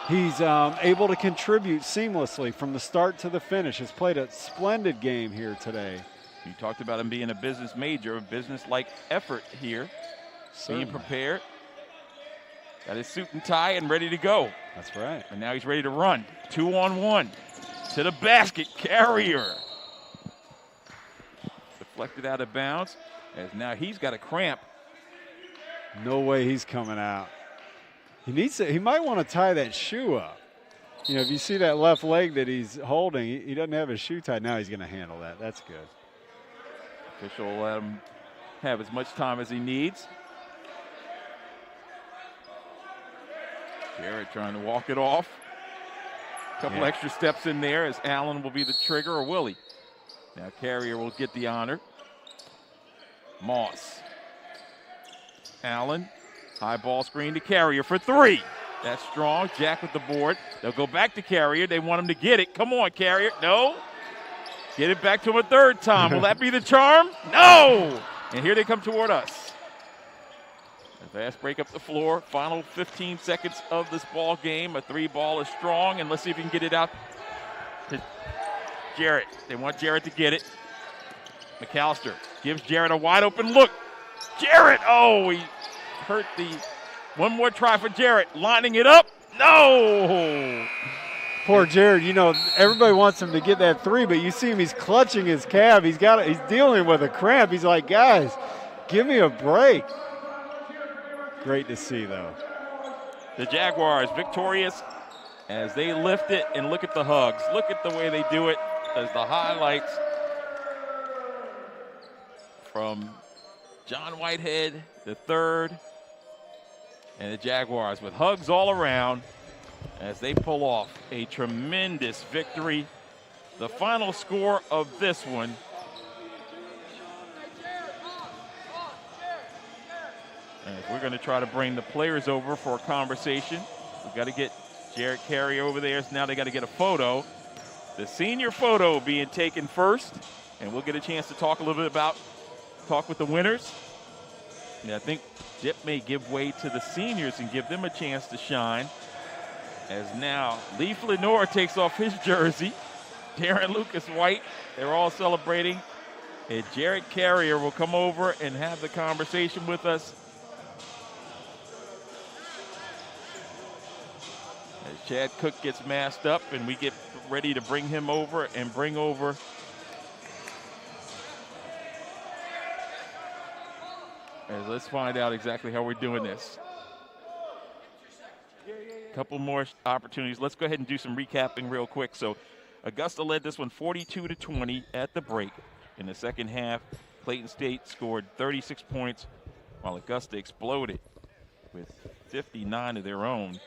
he's able to contribute seamlessly from the start to the finish. Has played a splendid game here today. You talked about him being a business major, a business-like effort here. Certainly. Being prepared. Got his suit and tie and ready to go. That's right. And now he's ready to run. 2-on-1 to the basket. Carrier. Deflected out of bounds, as now he's got a cramp. No way he's coming out. He needs to. He might want to tie that shoe up. You know, if you see that left leg that he's holding, he doesn't have his shoe tied. Now he's going to handle that. That's good. Official will let him have as much time as he needs. Jarrett trying to walk it off. Couple extra steps in there, as Allen will be the trigger, or will he? Now Carrier will get the honor. Moss. Allen, high ball screen to Carrier for 3. That's strong. Jack with the board. They'll go back to Carrier. They want him to get it. Come on, Carrier. No. Get it back to him a third time. Will that be the charm? No. And here they come toward us. A fast break up the floor. Final 15 seconds of this ball game. A 3 ball is strong, and let's see if he can get it out to Jarrett. They want Jarrett to get it. McAllister gives Jarrett a wide open look. Jarrett, oh, he hurt the, one more try for Jarrett. Lining it up, no. Poor Jarrett, you know, everybody wants him to get that 3, but you see him, he's clutching his calf. He's dealing with a cramp. He's like, guys, give me a break. Great to see, though. The Jaguars victorious as they lift it, and look at the hugs. Look at the way they do it as the highlights from John Whitehead, the third, and the Jaguars with hugs all around as they pull off a tremendous victory. The final score of this one, and we're going to try to bring the players over for a conversation. We've got to get Jarrett Carrier over there. So now they got to get a photo. The senior photo being taken first, and we'll get a chance to talk a little bit about, talk with the winners. And I think Dip may give way to the seniors and give them a chance to shine. As now Leaf Lenore takes off his jersey. Darren Lucas White, they're all celebrating. And Jarrett Carrier will come over and have the conversation with us. As Chad Cook gets masked up and we get ready to bring him over and bring over let's find out exactly how we're doing this. A couple more opportunities. Let's go ahead and do some recapping real quick. So Augusta led this one 42-20 at the break. In the second half, Clayton State scored 36 points while Augusta exploded with 59 of their own.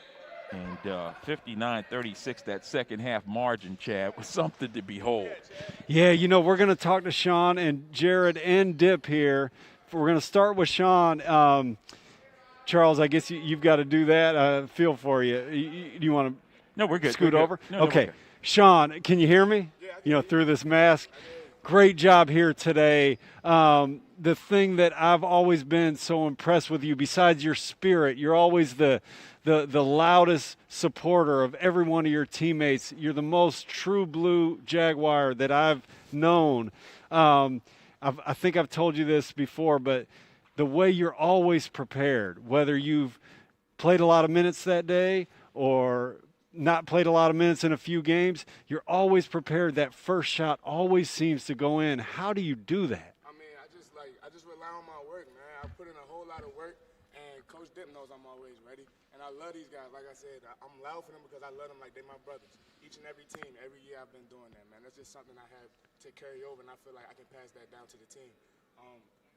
And 59-36, that second half margin, Chad, was something to behold. Yeah, you know, we're going to talk to Sean and Jared and Dip here. We're going to start with Sean. Charles, I guess you've got to do that. Feel for you. Do you want to No, we're good. scoot we're over? Good. No, okay. No, Sean, can you hear me? Yeah, you know, through this mask. Great job here today. The thing that I've always been so impressed with you, besides your spirit, you're always the loudest supporter of every one of your teammates. You're the most true blue Jaguar that I've known. I think I've told you this before, but the way you're always prepared, whether you've played a lot of minutes that day or not played a lot of minutes in a few games, you're always prepared. That first shot always seems to go in. How do you do that? I mean, I just rely on my work, man. I put in a whole lot of work, and Coach Dip knows I'm always ready. And And I love these guys. Like I said, I'm loud for them because I love them like they're my brothers. Each and every team, every year I've been doing that, man. That's just something I have to carry over, and I feel like I can pass that down to the team.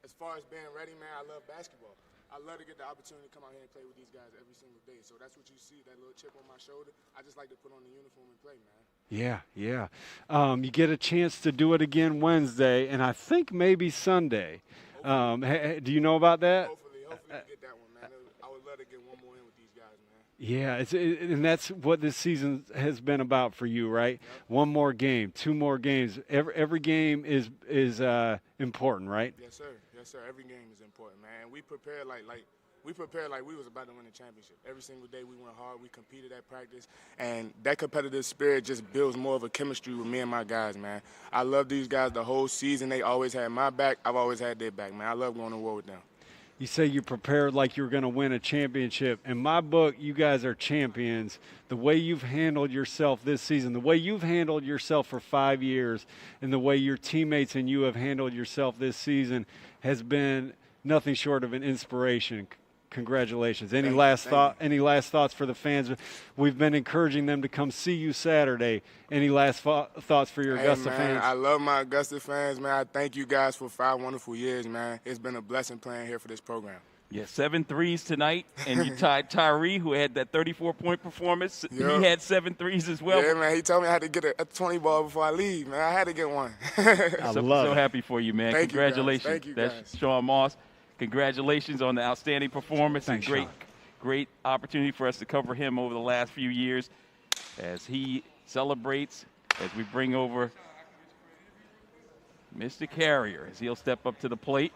As far as being ready, man, I love basketball. I love to get the opportunity to come out here and play with these guys every single day. So that's what you see, that little chip on my shoulder. I just like to put on the uniform and play, man. Yeah. You get a chance to do it again Wednesday, and I think maybe Sunday. Do you know about that? Hopefully we get that one, man. I would love to get one more in with these guys, man. Yeah, and that's what this season has been about for you, right? Yep. One more game, 2 more games. Every game is important, right? Yes, sir. Every game is important, man. We prepared like we was about to win the championship. Every single day we went hard. We competed at practice, and that competitive spirit just builds more of a chemistry with me and my guys, man. I love these guys the whole season. They always had my back. I've always had their back, man. I love going to war with them. You say you prepared like you were going to win a championship. In my book, you guys are champions. The way you've handled yourself this season, the way you've handled yourself for 5 years, and the way your teammates and you have handled yourself this season has been nothing short of an inspiration. Congratulations. Any last thoughts for the fans? We've been encouraging them to come see you Saturday. Any last thoughts for your Augusta fans? I love my Augusta fans, man. I thank you guys for 5 wonderful years, man. It's been a blessing playing here for this program. Yeah, 7 threes tonight, and you tied Tyree, who had that 34-point performance. Yep. He had 7 threes as well. Yeah, man. He told me I had to get a 20 ball before I leave, man. I had to get one. So happy for you, man. Congratulations. Thank you, guys. That's Sean Moss. Congratulations on the outstanding performance. Thanks, and great opportunity for us to cover him over the last few years as he celebrates, as we bring over Mr. Carrier, as he'll step up to the plate.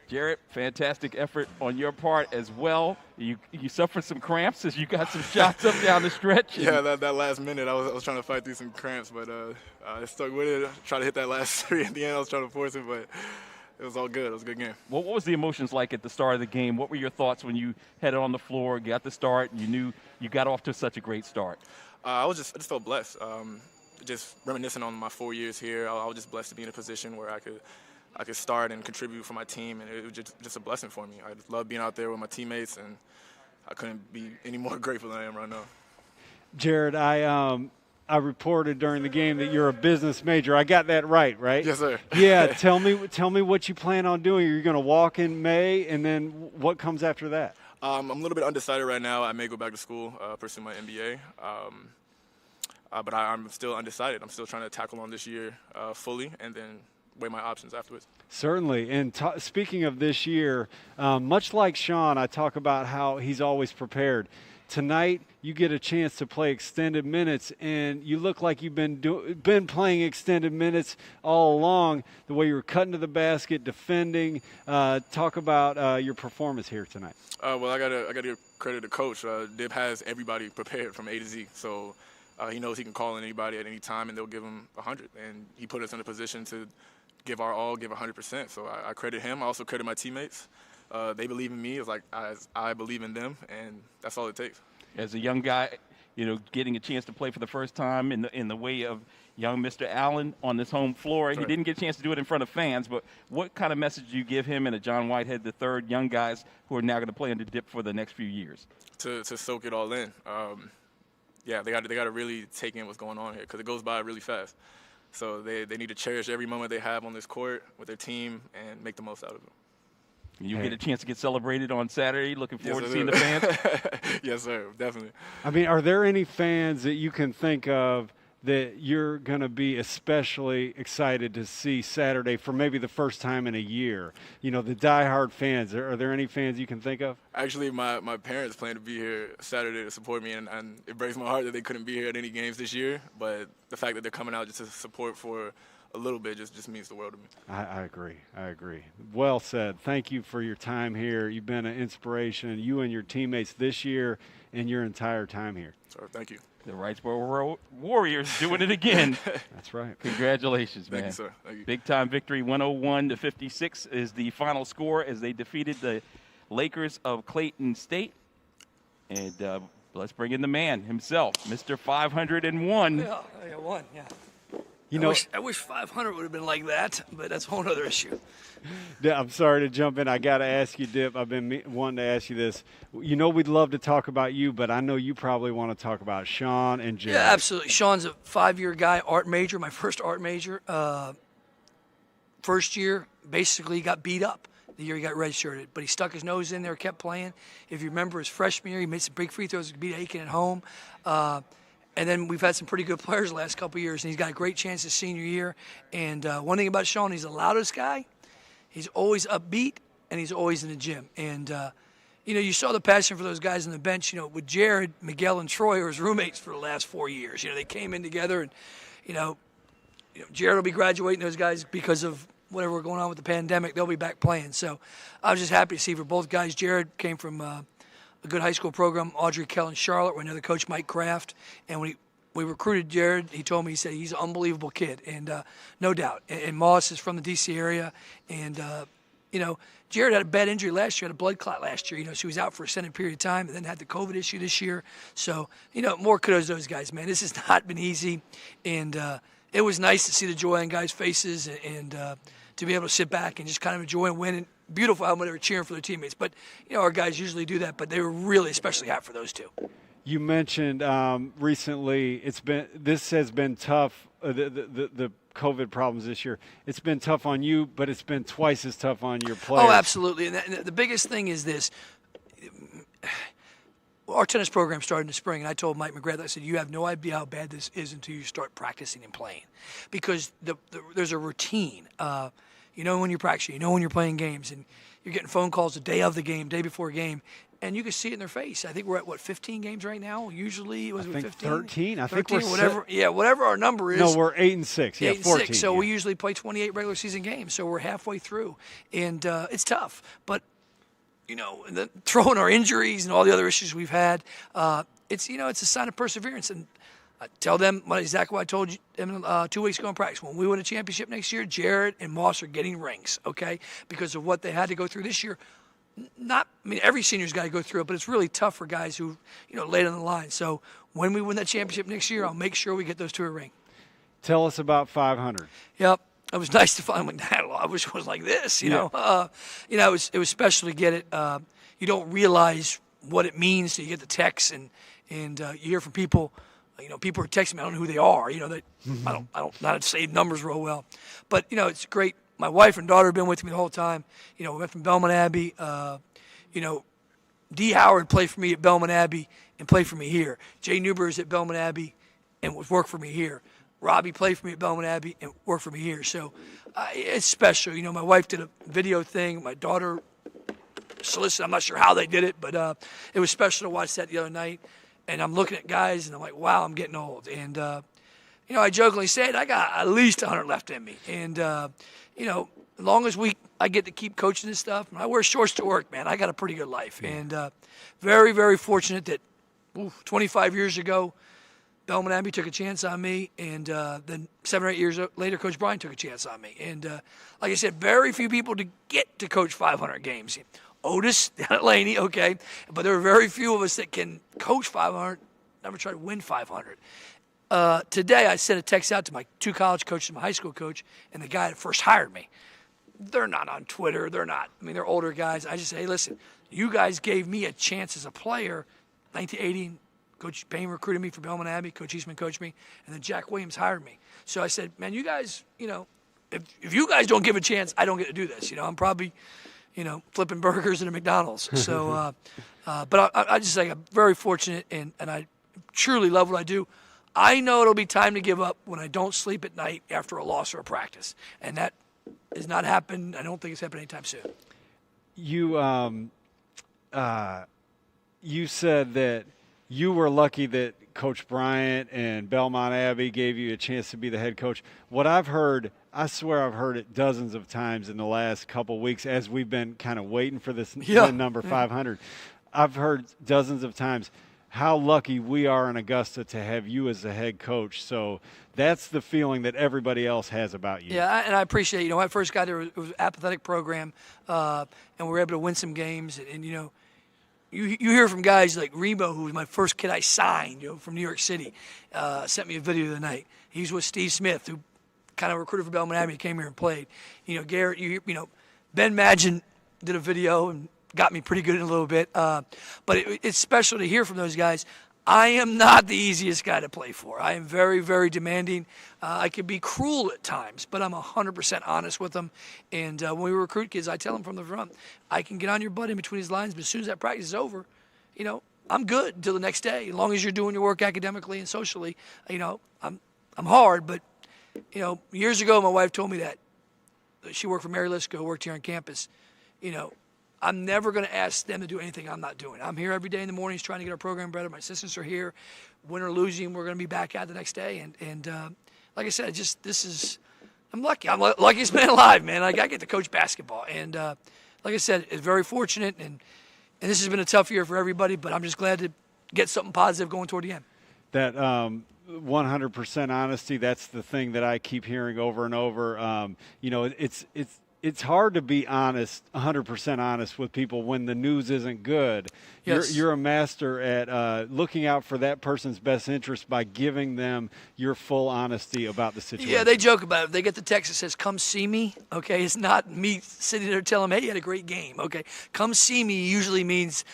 Jarrett, fantastic effort on your part as well. You suffered some cramps as you got some shots up down the stretch. Yeah, that last minute I was trying to fight through some cramps, but I stuck with it. Tried to hit that last 3 at the end. I was trying to force it, but it was all good. It was a good game. What was the emotions like at the start of the game? What were your thoughts when you headed on the floor, got the start, and you knew you got off to such a great start? I just felt blessed. Just reminiscing on my 4 years here, I was just blessed to be in a position where I could start and contribute for my team, and it was just a blessing for me. I just love being out there with my teammates, and I couldn't be any more grateful than I am right now. Jared, I reported during the game that you're a business major. I got that right? Yes, sir. Yeah, tell me what you plan on doing. You're going to walk in May, and then what comes after that? I'm a little bit undecided right now. I may go back to school, pursue my MBA, but I'm still undecided. I'm still trying to tackle on this year fully, and then weigh my options afterwards. Certainly. And speaking of this year, much like Sean, I talk about how he's always prepared. Tonight, you get a chance to play extended minutes, and you look like you've been playing extended minutes all along, the way you were cutting to the basket, defending. Talk about your performance here tonight. Well, I gotta give credit to Coach. Dib has everybody prepared from A to Z, so he knows he can call in anybody at any time, and they'll give him 100. And he put us in a position to give our all, give 100%. So I credit him. I also credit my teammates. They believe in me as I believe in them, and that's all it takes. As a young guy, getting a chance to play for the first time in the way of young Mr. Allen on this home floor. Right. He didn't get a chance to do it in front of fans, but what kind of message do you give him and a John Whitehead III, young guys who are now going to play under Dip for the next few years? To soak it all in. They got to really take in what's going on here because it goes by really fast. So they need to cherish every moment they have on this court with their team and make the most out of it. You get a chance to get celebrated on Saturday. Looking forward to seeing the fans. Yes, sir, definitely. I mean, are there any fans that you can think of that you're going to be especially excited to see Saturday for maybe the first time in a year? The diehard fans. Are there any fans you can think of? Actually, my parents plan to be here Saturday to support me, and it breaks my heart that they couldn't be here at any games this year. But the fact that they're coming out just to support for a little bit just means the world to me. I agree. Well said. Thank you for your time here. You've been an inspiration, you and your teammates this year and your entire time here. Sir, thank you. The Wrightsboro Warriors doing it again. That's right. Congratulations, man. Thank you, sir. Thank you. Big-time victory, 101-56 is the final score as they defeated the Lakers of Clayton State. And let's bring in the man himself, Mr. 501. Yeah, one, yeah. I wish 500 would have been like that, but that's a whole other issue. Yeah, I'm sorry to jump in. I got to ask you, Dip. I've been wanting to ask you this. We'd love to talk about you, but I know you probably want to talk about Sean and Jared. Yeah, absolutely. Sean's a 5-year guy, art major, my first art major. First year, basically got beat up the year he got redshirted, but he stuck his nose in there, kept playing. If you remember his freshman year, he made some big free throws, beat Aiken at home. And then we've had some pretty good players the last couple of years, and he's got a great chance his senior year. And one thing about Sean, he's the loudest guy. He's always upbeat, and he's always in the gym. And, you saw the passion for those guys on the bench. With Jared, Miguel, and Troy are his roommates for the last 4 years. They came in together, and, Jared will be graduating those guys because of whatever going on with the pandemic. They'll be back playing. So I was just happy to see for both guys. Jared came from a good high school program, Audrey Kell in Charlotte, where another coach, Mike Kraft. And when we recruited Jared, he told me, he said he's an unbelievable kid, and no doubt. And Moss is from the D.C. area. And, Jared had a bad injury last year, had a blood clot last year. So he was out for an extended period of time and then had the COVID issue this year. So, more kudos to those guys, man. This has not been easy. And it was nice to see the joy on guys' faces and to be able to sit back and just kind of enjoy and win. And beautiful how much they were cheering for their teammates. But, our guys usually do that, but they were really especially happy for those two. You mentioned recently this has been tough, the COVID problems this year. It's been tough on you, but it's been twice as tough on your players. Oh, absolutely. And the biggest thing is this. Our tennis program started in the spring, and I told Mike McGrath, I said, you have no idea how bad this is until you start practicing and playing. Because there's a routine. When you're practicing, when you're playing games, and you're getting phone calls the day of the game, day before a game, and you can see it in their face. I think we're at, 15 games right now? Usually, it was 15? 13. I 13, think we're whatever our number is. No, we're 8-6. Yeah, 14. So we usually play 28 regular season games, so we're halfway through. And it's tough. But, and then throwing our injuries and all the other issues we've had, it's a sign of perseverance. And I tell them exactly what I told you 2 weeks ago in practice. When we win a championship next year, Jared and Moss are getting rings, okay, because of what they had to go through this year. Every senior's got to go through it, but it's really tough for guys who, late on the line. So when we win that championship next year, I'll make sure we get those to a ring. Tell us about 500. Yep. It was nice to find that. I wish it was like this, you know. It was special to get it. You don't realize what it means till you get the text and you hear from people. People are texting me. I don't know who they are. I don't not say numbers real well, but it's great. My wife and daughter have been with me the whole time. We went from Belmont Abbey. D. Howard played for me at Belmont Abbey and played for me here. Jay Newber's at Belmont Abbey and worked for me here. Robbie played for me at Belmont Abbey and worked for me here. So it's special. My wife did a video thing. My daughter solicited. I'm not sure how they did it, but it was special to watch that the other night. And I'm looking at guys, and I'm like, wow, I'm getting old. And, I jokingly said, I got at least 100 left in me. And, as long as I get to keep coaching this stuff, I wear shorts to work, man. I got a pretty good life. And very, very fortunate that 25 years ago, Belmont Abbey took a chance on me. And then 7 or 8 years later, Coach Bryan took a chance on me. And like I said, very few people to get to coach 500 games. Otis down at Laney, okay. But there are very few of us that can coach 500, never try to win 500. Today, I sent a text out to my 2 college coaches and my high school coach, and the guy that first hired me. They're not on Twitter. They're older guys. I just say, hey, listen, you guys gave me a chance as a player. 1980, Coach Payne recruited me for Belmont Abbey. Coach Eastman coached me, and then Jack Williams hired me. So I said, man, you guys, if you guys don't give a chance, I don't get to do this. I'm probably flipping burgers in a McDonald's. So, but I just say I'm very fortunate, and I truly love what I do. I know it'll be time to give up when I don't sleep at night after a loss or a practice, and that has not happened. I don't think it's happening anytime soon. You said that you were lucky that Coach Bryant and Belmont Abbey gave you a chance to be the head coach. What I've heard, I swear I've heard it dozens of times in the last couple of weeks as we've been kind of waiting for this win number 500. I've heard dozens of times how lucky we are in Augusta to have you as the head coach. So that's the feeling that everybody else has about you. Yeah, and I appreciate it. When I first got there, it was an apathetic program, and we were able to win some games. And you hear from guys like Remo, who was my first kid I signed, from New York City, sent me a video the other night. He's with Steve Smith, who kind of recruiter for Belmont Abbey, came here and played. Garrett, Ben Madgen did a video and got me pretty good in a little bit. But it's special to hear from those guys. I am not the easiest guy to play for. I am very, very demanding. I can be cruel at times, but I'm 100% honest with them. And when we recruit kids, I tell them from the front, I can get on your butt in between these lines, but as soon as that practice is over, I'm good until the next day. As long as you're doing your work academically and socially, I'm hard. But, years ago, my wife told me that. She worked for Mary Lisco, worked here on campus. I'm never going to ask them to do anything I'm not doing. I'm here every day in the mornings trying to get our program better. My assistants are here. Win or losing, we're going to be back out the next day. And like I said, I'm lucky. I'm luckiest man alive, man. I get to coach basketball. And like I said, it's very fortunate. And this has been a tough year for everybody, but I'm just glad to get something positive going toward the end. That 100% honesty, that's the thing that I keep hearing over and over. It's hard to be honest, 100% honest with people when the news isn't good. Yes. You're a master at looking out for that person's best interest by giving them your full honesty about the situation. Yeah, they joke about it. They get the text that says, come see me, okay? It's not me sitting there telling them, hey, you had a great game, okay? Come see me usually means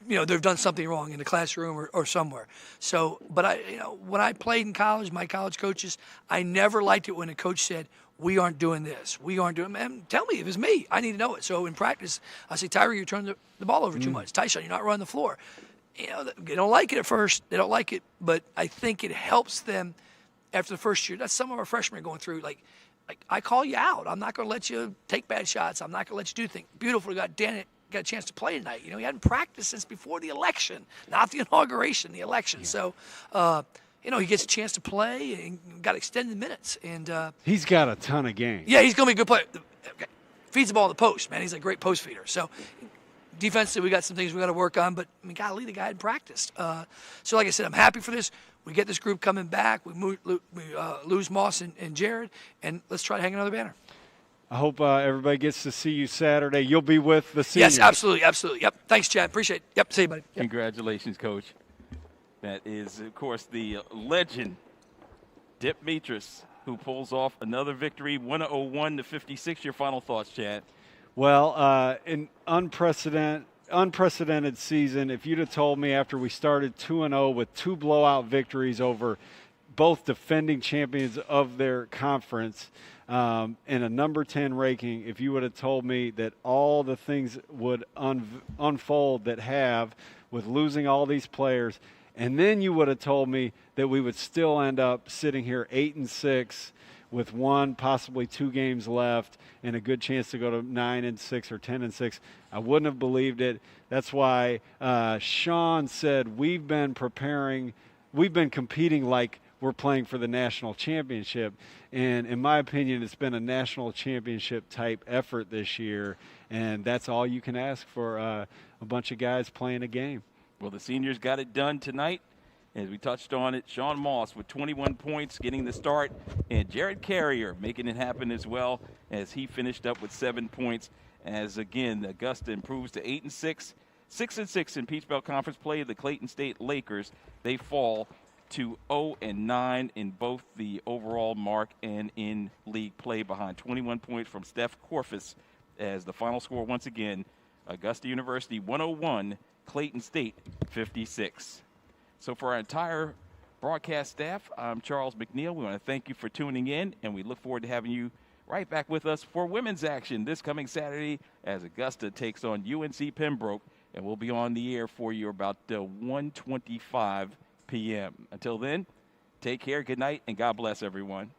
they've done something wrong in the classroom or somewhere. So, but when I played in college, my college coaches, I never liked it when a coach said, we aren't doing this. We aren't doing, man, tell me if it's me. I need to know it. So in practice, I say, Tyree, you're turning the ball over too much. Tyshawn, you're not running the floor. They don't like it at first. They don't like it, but I think it helps them after the first year. That's some of our freshmen are going through. Like I call you out. I'm not going to let you take bad shots. I'm not going to let you do things. Beautiful. Got a chance to play tonight. He hadn't practiced since before the election, not the inauguration, the election. Yeah. So, he gets a chance to play and got extended minutes. And he's got a ton of games. Yeah, he's going to be a good player. Okay. Feeds the ball in the post, man. He's a great post feeder. So defensively, we got some things we got to work on, but golly, the guy had practiced. So like I said, I'm happy for this. We get this group coming back. We lose Moss and Jared, and let's try to hang another banner. I hope everybody gets to see you Saturday. You'll be with the seniors. Yes, absolutely. Yep. Thanks, Chad. Appreciate it. Yep. See you, buddy. Yep. Congratulations, Coach. That is, of course, the legend, Dip Metris, who pulls off another victory, 101-56. Your final thoughts, Chad? Well, an unprecedented season. If you'd have told me after we started 2-0 with 2 blowout victories over both defending champions of their conference and a number 10 ranking, if you would have told me that all the things would unfold that have with losing all these players, and then you would have told me that we would still end up sitting here 8-6 with 1, possibly 2 games left and a good chance to go to 9-6 or 10-6, I wouldn't have believed it. That's why Sean said we've been competing like we're playing for the national championship. And in my opinion, it's been a national championship type effort this year. And that's all you can ask for a bunch of guys playing a game. Well, the seniors got it done tonight. As we touched on it, Sean Moss with 21 points getting the start, and Jared Carrier making it happen as well as he finished up with 7 points. As, again, Augusta improves to 8-6, 6-6 in Peach Belt Conference play. The Clayton State Lakers, they fall to 0-9 in both the overall mark and in league play behind 21 points from Steph Corfus. As the final score, once again, Augusta University 101, Clayton State 56. So for our entire broadcast staff, I'm Charles McNeil. We want to thank you for tuning in, and we look forward to having you right back with us for women's action this coming Saturday as Augusta takes on UNC Pembroke, and we'll be on the air for you about 1:25 p.m. Until then, take care, good night, and God bless everyone.